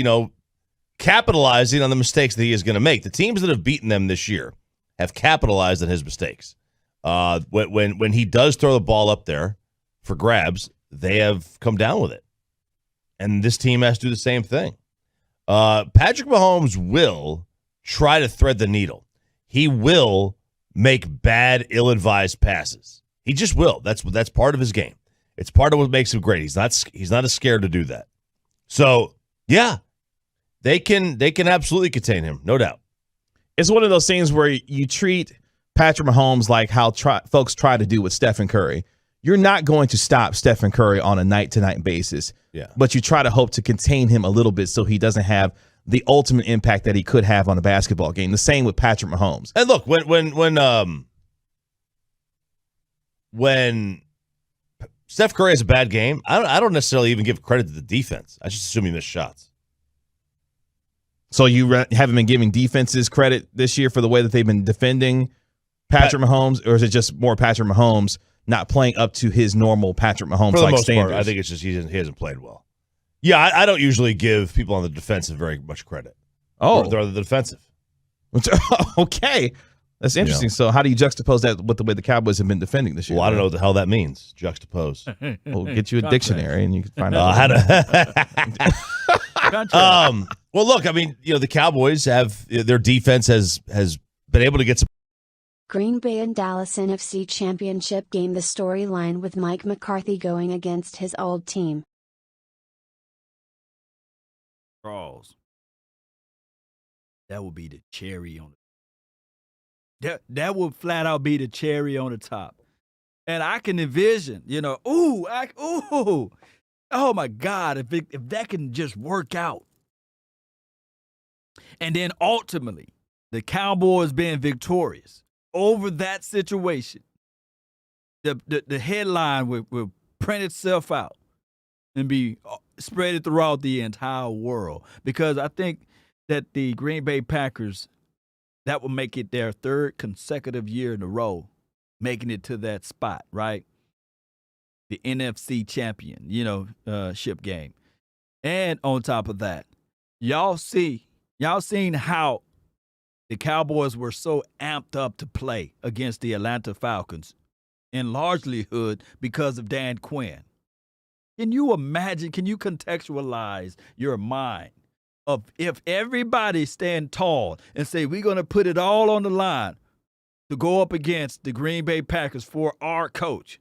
capitalizing on the mistakes that he is going to make. The teams that have beaten them this year have capitalized on his mistakes. When he does throw the ball up there for grabs, they have come down with it. And this team has to do the same thing. Patrick Mahomes will try to thread the needle. He will make bad, ill-advised passes. He just will. That's part of his game. It's part of what makes him great. He's not as scared to do that. So, yeah, they can absolutely contain him, no doubt. It's one of those things where you treat Patrick Mahomes like how folks try to do with Stephen Curry. You're not going to stop Stephen Curry on a night-to-night basis, but you try to hope to contain him a little bit so he doesn't have the ultimate impact that he could have on a basketball game. The same with Patrick Mahomes. And look, when Steph Curry has a bad game, I don't necessarily even give credit to the defense. I just assume he missed shots. So you haven't been giving defenses credit this year for the way that they've been defending Patrick Mahomes, or is it just more Patrick Mahomes not playing up to his normal Patrick Mahomes For the most standards? part, I think it's just he hasn't played well. Yeah, I don't usually give people on the defensive very much credit. Oh, they're the defensive. Okay, that's interesting. So how do you juxtapose that with the way the Cowboys have been defending this year? Well, I don't know what the hell that means. Juxtapose. We'll get you a dictionary and you can find out how to. Well, look, I mean, the Cowboys have their defense has been able to get some. Green Bay and Dallas NFC Championship game. The storyline with Mike McCarthy going against his old team. Charles. That would be the cherry on it. That would flat out be the cherry on the top. And I can envision, oh my God, if that can just work out. And then ultimately, the Cowboys being victorious over that situation, the headline will print itself out and be spread throughout the entire world. Because I think that the Green Bay Packers, that will make it their third consecutive year in a row, making it to that spot, right? The NFC champion, ship game. And on top of that, y'all seen how the Cowboys were so amped up to play against the Atlanta Falcons in largelyhood because of Dan Quinn. Can you imagine, can you contextualize your mind of if everybody stand tall and say we're going to put it all on the line to go up against the Green Bay Packers for our coach?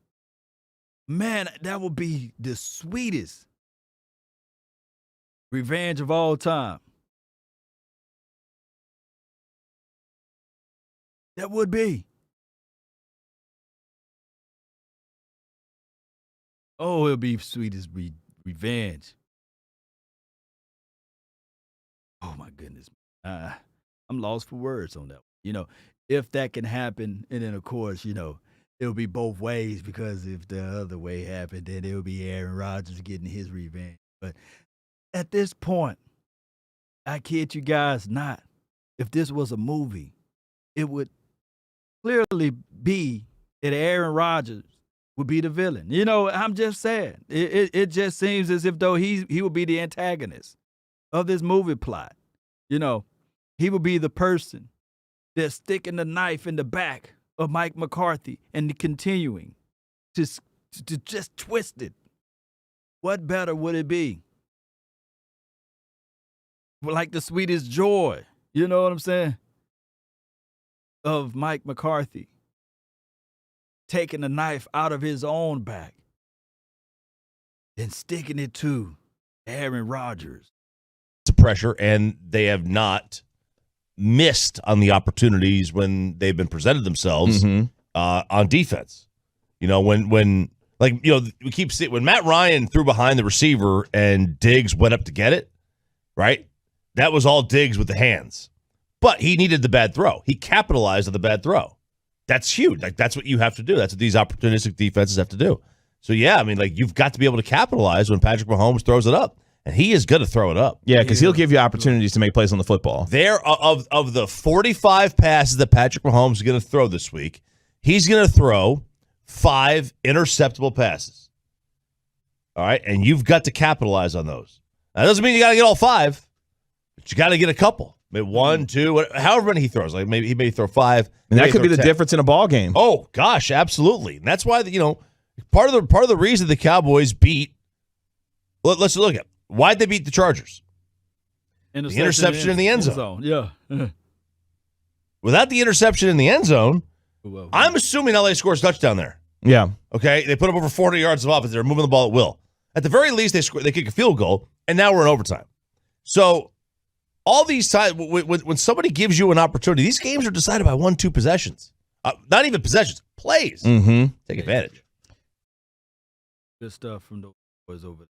Man, that would be the sweetest revenge of all time. That would be. Oh, it'll be sweetest revenge. Oh, my goodness. I'm lost for words on that. If that can happen, and then, of course, it'll be both ways, because if the other way happened, then it'll be Aaron Rodgers getting his revenge. But at this point, I kid you guys not, if this was a movie, it would clearly be that Aaron Rodgers would be the villain. I'm just saying. It just seems as if though he would be the antagonist of this movie plot. He would be the person that's sticking the knife in the back of Mike McCarthy and continuing to just twist it. What better would it be? Like the sweetest joy, you know what I'm saying, of Mike McCarthy taking the knife out of his own back and sticking it to Aaron Rodgers. It's a pressure, and they have not missed on the opportunities when they've been presented themselves on defense. When we keep seeing when Matt Ryan threw behind the receiver and Diggs went up to get it, right? That was all Diggs with the hands. But he needed the bad throw. He capitalized on the bad throw. That's huge. Like, that's what you have to do. That's what these opportunistic defenses have to do. So, yeah, I mean, like, you've got to be able to capitalize when Patrick Mahomes throws it up. And he is going to throw it up. Yeah, because he'll give you opportunities to make plays on the football. There, of the 45 passes that Patrick Mahomes is going to throw this week, he's going to throw 5 interceptable passes. All right? And you've got to capitalize on those. That doesn't mean you got to get all 5, but you got to get a couple. Maybe 1, 2, however many he throws. Like maybe he may throw 5. And that could be the difference in a ball game. Oh, gosh, absolutely. And that's why, part of the reason the Cowboys beat, let's look at why'd they beat the Chargers? The interception in the end zone. Yeah. Without the interception in the end zone, I'm assuming LA scores a touchdown there. Yeah. Okay? They put up over 400 yards of offense. They're moving the ball at will. At the very least, they kick a field goal, and now we're in overtime. So all these times, when somebody gives you an opportunity, these games are decided by 1-2 possessions. Not even possessions, plays. Mm-hmm. Take advantage. Good stuff from the boys over there.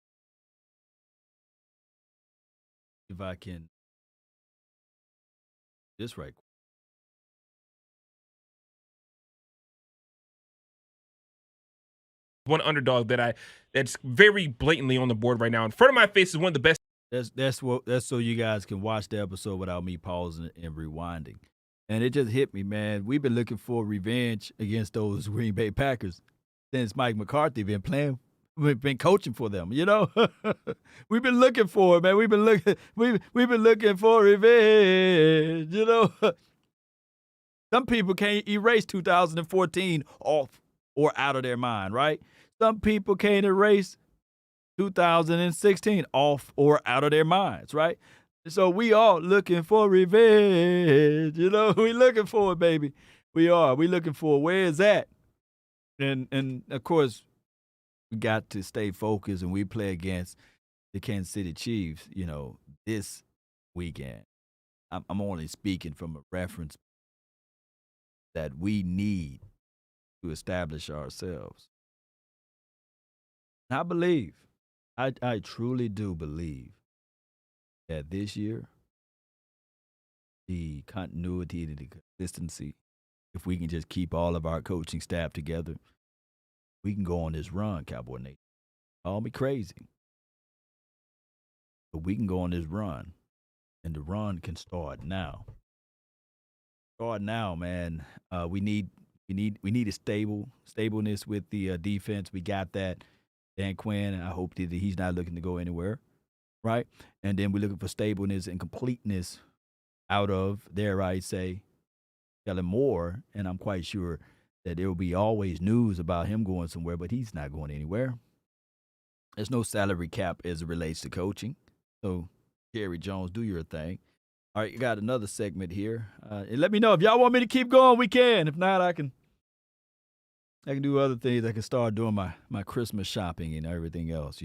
If I can, this right quick. One underdog that's very blatantly on the board right now. In front of my face is one of the best. That's so you guys can watch the episode without me pausing and rewinding. And it just hit me, man. We've been looking for revenge against those Green Bay Packers since Mike McCarthy we've been coaching for them, We've been looking for it, man. We've been looking for revenge, Some people can't erase 2014 off or out of their mind, right? Some people can't erase 2016 off or out of their minds, right? So we all looking for revenge, We looking for it, baby. We are. We looking for it. Where is that? And of course, we got to stay focused, and we play against the Kansas City Chiefs, this weekend. I'm only speaking from a reference that we need to establish ourselves. And I believe, I truly do believe that this year, the continuity and the consistency, if we can just keep all of our coaching staff together, we can go on this run, Cowboy Nation. Call me crazy. But we can go on this run, and the run can start now. Start now, man. We need a stableness with the defense. We got that. Dan Quinn, I hope that he's not looking to go anywhere, right? And then we're looking for stableness and completeness out of, dare I say, Kellen Moore, and I'm quite sure that there will be always news about him going somewhere, but he's not going anywhere. There's no salary cap as it relates to coaching. So, Jerry Jones, do your thing. All right, you got another segment here. And let me know if y'all want me to keep going. We can. If not, I can do other things. I can start doing my Christmas shopping and everything else.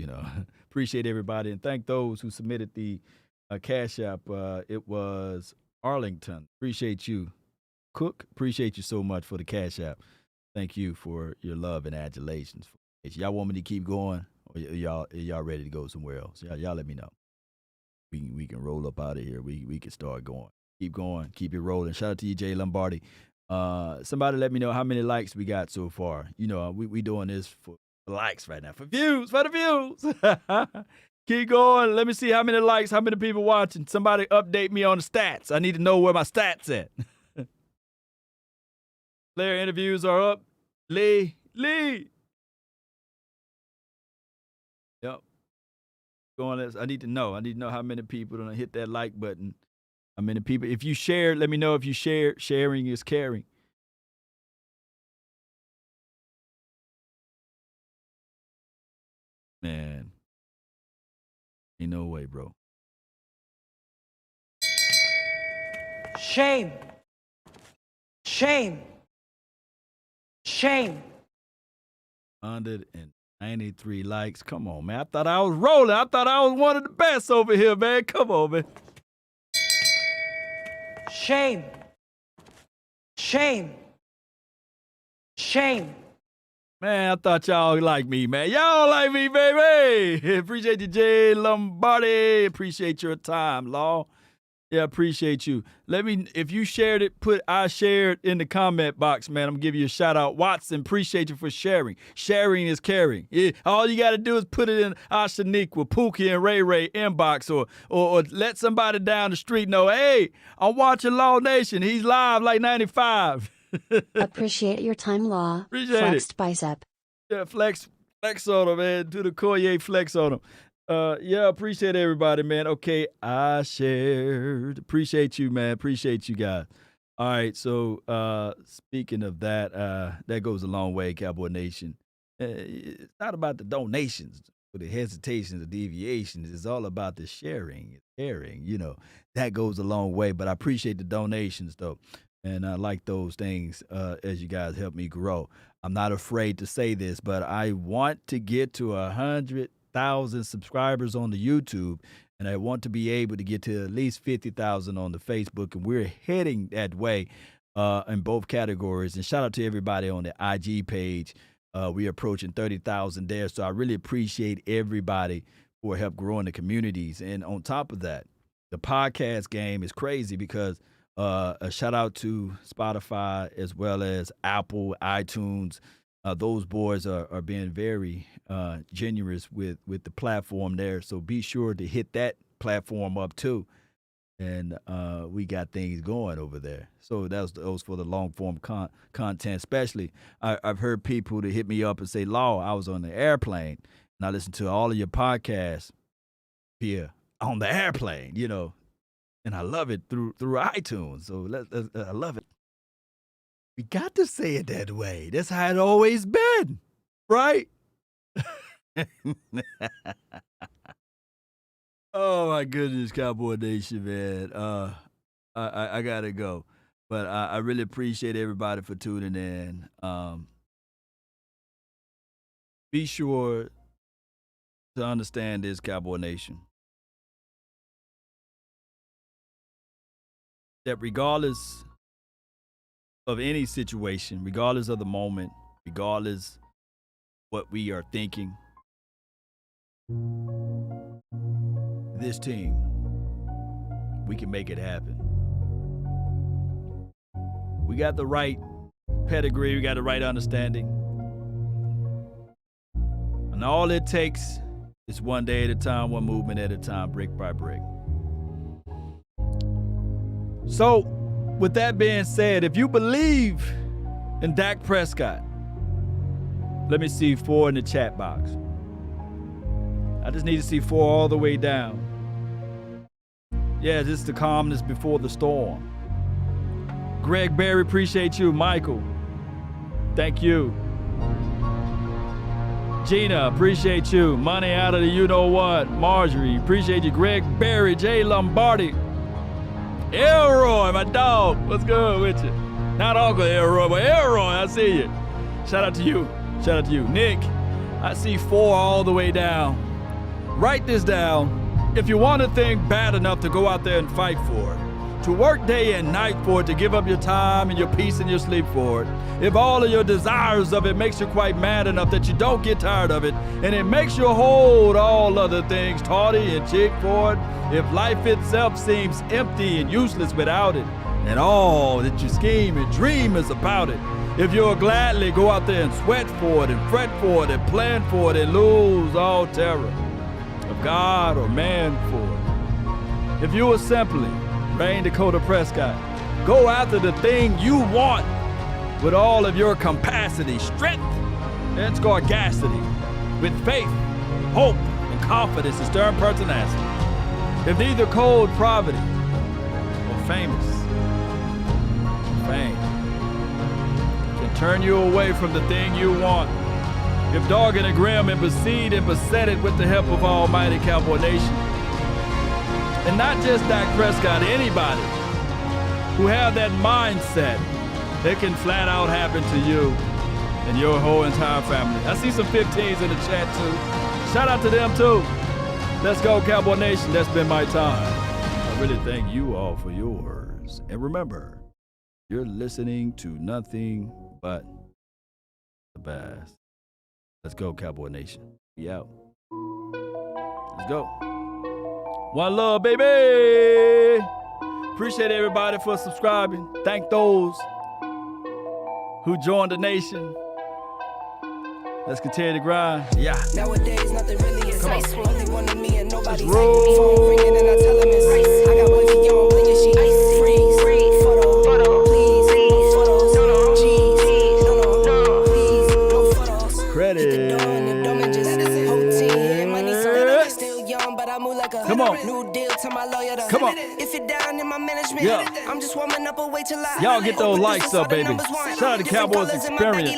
Appreciate everybody and thank those who submitted the Cash App. It was Arlington. Appreciate you, Cook. Appreciate you so much for the Cash App. Thank you for your love and adulations. Y'all want me to keep going, or y'all ready to go somewhere else? Y'all let me know. We can roll up out of here. We can start going. Keep going. Keep it rolling. Shout out to you, Jay Lombardi. Somebody let me know how many likes we got so far. We doing this for likes right now. For the views. Keep going. Let me see how many likes, how many people watching. Somebody update me on the stats. I need to know where my stats at. Player interviews are up. Lee. Yep. I need to know. How many people don't hit that like button. How many people? If you share, let me know if you share. Sharing is caring. Man. Ain't no way, bro. Shame. 193 likes. Come on, man. I thought I was rolling. I thought I was one of the best over here, man. Come on, man. Shame. Man, I thought y'all like me, man. Y'all like me, baby. Appreciate you, Jay Lombardi. Appreciate your time, Law. Yeah, appreciate you. If you shared it, I shared in the comment box, man. I'm gonna give you a shout out. Watson, appreciate you for sharing. Sharing is caring. Yeah, all you gotta do is put it in Ashaniqua, Pookie, and Ray Ray inbox, or let somebody down the street know, hey, I'm watching Law Nation. He's live like 95. Appreciate your time, Law. Appreciate Flexed it. bicep. Yeah, flex on him, man. Do the Collier flex on him. Yeah, appreciate everybody, man. Okay, I shared. Appreciate you, man. Appreciate you guys. All right, so speaking of that, that goes a long way, Cowboy Nation. It's not about the donations, or the hesitations, or deviations. It's all about the sharing, caring. That goes a long way. But I appreciate the donations, though, and I like those things as you guys help me grow. I'm not afraid to say this, but I want to get to 100,000 subscribers on the YouTube, and I want to be able to get to at least 50,000 on the Facebook, and we're heading that way in both categories. And shout out to everybody on the IG page. We're approaching 30,000 there, so I really appreciate everybody for help growing the communities. And on top of that, the podcast game is crazy because a shout out to Spotify as well as Apple, iTunes. Those boys are being very generous with the platform there. So be sure to hit that platform up too. And we got things going over there. So that was for the long form content, especially. I've heard people that hit me up and say, Law, I was on the airplane and I listened to all of your podcasts here on the airplane, and I love it through iTunes. So I love it. We got to say it that way. That's how it always been, right? Oh my goodness, Cowboy Nation, man. I gotta go, but I really appreciate everybody for tuning in. Be sure to understand this, Cowboy Nation, that regardless of any situation, regardless of the moment, regardless what we are thinking, this team, we can make it happen. We got the right pedigree, we got the right understanding. And all it takes is one day at a time, one movement at a time, brick by brick. So, with that being said, if you believe in Dak Prescott, let me see 4 in the chat box. I just need to see 4 all the way down. Yeah, this is the calmness before the storm. Greg Berry, appreciate you. Michael, thank you. Gina, appreciate you. Money out of the you-know-what. Marjorie, appreciate you. Greg Berry, Jay Lombardi. Elroy, my dog, what's good with you? Not Uncle Elroy, but Elroy, I see you. Shout out to you. Shout out to you. Nick, I see 4 all the way down. Write this down. If you want a thing bad enough to go out there and fight for it, to work day and night for it, to give up your time and your peace and your sleep for it, if all of your desires of it makes you quite mad enough that you don't get tired of it, and it makes you hold all other things tawdy and cheap for it, if life itself seems empty and useless without it, and all that you scheme and dream is about it, if you'll gladly go out there and sweat for it and fret for it and plan for it and lose all terror of God or man for it, if you will simply, Rain Dakota Prescott, go after the thing you want with all of your capacity, strength, and scarcity, with faith, hope, and confidence and stern pertinacity. If neither cold poverty or famous fame can turn you away from the thing you want, if dogged and grim and besieged and beset it with the help of Almighty Cowboy Nation, and not just Dak Prescott, anybody who have that mindset, it can flat out happen to you and your whole entire family. I see some 15s in the chat too. Shout out to them too. Let's go, Cowboy Nation. That's been my time. I really thank you all for yours. And remember, you're listening to nothing but the best. Let's go, Cowboy Nation. We out. Let's go. One love, baby. Appreciate everybody for subscribing. Thank those who joined the nation. Let's continue to grind. Yeah. Nowadays, nothing really excites me. Only one of me and nobody's like roll. me. Phone ringing and I tell him it's ice. I got wifey on blinking, she ice. Freeze, photo, please, no photos. Jeez, no, please, no photos. Credit. Hit the door and the dumb and just whole team. Money so still young, but I move like a Come on. new deal to my lawyer. Come on. If you're down in my management, Yeah. I'm just warming up a way till I. Y'all get those likes up, baby. Shout out to Cowboys Experience.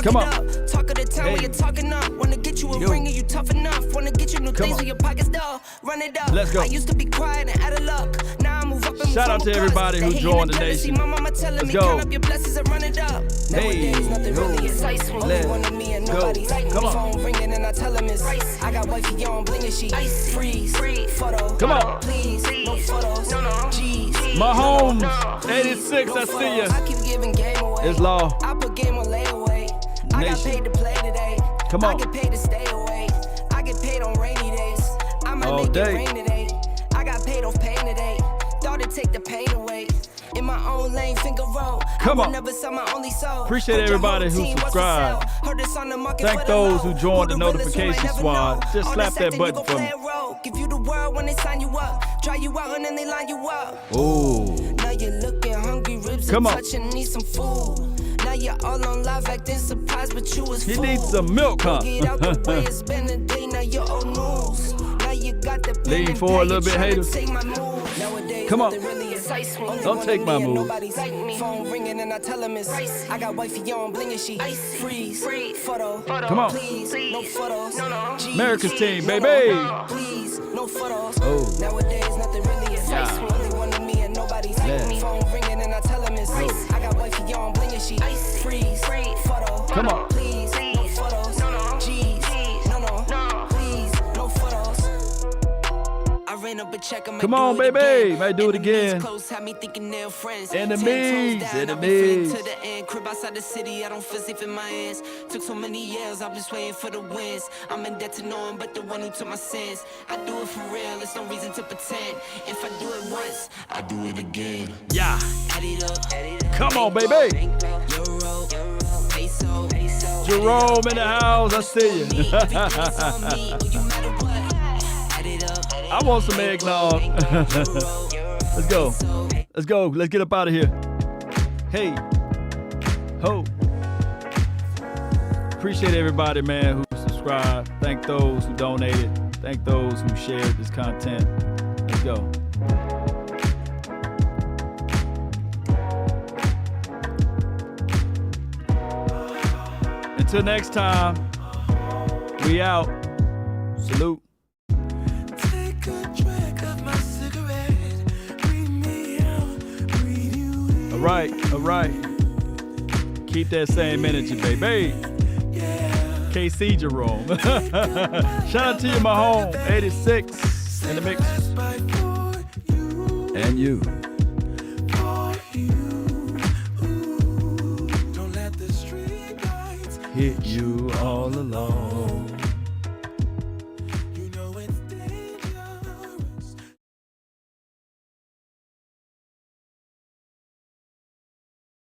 Come on. Talk of the town when you're talking up. Wanna get you a ring and you tough enough. Wanna get you new things when your pockets dull. Run it up. Let's go. I used to be quiet and out of luck. Now I move up and Shout out to everybody who joined the nation. My mama telling Let's me go. count up your blessings and run it up. Nowadays nothing really excites me. Only one of me and nobody's like me. Come on. Phone ringing and I tell him it's ice. I got wifey on blinging, she freeze, photo. Come on. Please, no photos. Jeez. Mahomes, 86, I see ya. I keep giving game away. It's law. I put game on layaway. I got paid to play today. Come on. I get paid to stay away. I get paid on rainy days. I might All make day. it rain today. I got paid off pain today. Thought it'd take the pain away. In my own lane, finger roll. Come I on. will never sell my only soul. Appreciate Heard your everybody whole who team, what's for subscribed. sale? Heard this on the market Thank for the those low. who joined the Who realest, who notification ain't never squad. know? Just All slap this that acting, button you for gon' me. play a role. Give you the world when they sign you up. Try you out and then they line you up. Ooh. Now you're looking hungry, ribs Come are on. touching, need some food. Now you're all on live acting surprised, but you was He fooled. needs some milk, huh? Get out the way, it's been a day, now you're old news. Now you got the pen Lean and forward a pad, little bit, you tryna haters. take my move. Nowadays, Come on. nothing really excites me. Only Don't one take of my me and move. nobody's like me. Phone ringing and I tell him it's ice. I got wifey on blinging, she freeze, photo. Come on. Please, no photos. Jeez, America's team, no, baby. Please, no photos. Oh. Nowadays, nothing really excites me. Only one of me and nobody's like me. Phone ringing and I tell him it's ice. I got wifey on blinging, she freeze, photo. Come on. Please, no photos. Jeez, no, please, no photos. I ran up a check, I might Come do on, it baby. again. Might do it again. Close had me thinking they're friends. Enemies, 10 toes down, I've been enemies. feeling to the end. Crib outside the city, I don't feel safe in my hands. Took so many years, I'm just waiting for the wins. I'm in debt to no one but the one who took my sins. I do it for real, there's no reason to pretend. If I do it once, I do it again. Yeah. Add it up. Come on, baby. Euro, peso, Jerome in the house, I see you. I want some eggnog. Let's go. Let's go. Let's get up out of here. Hey. Ho. Appreciate everybody, man, who subscribed. Thank those who donated. Thank those who shared this content. Let's go. Until next time, we out. Salute. All right. Keep that same energy, baby. KC Jerome. Shout out to you, Mahomes. 86 in the mix. And you. Hit you all alone.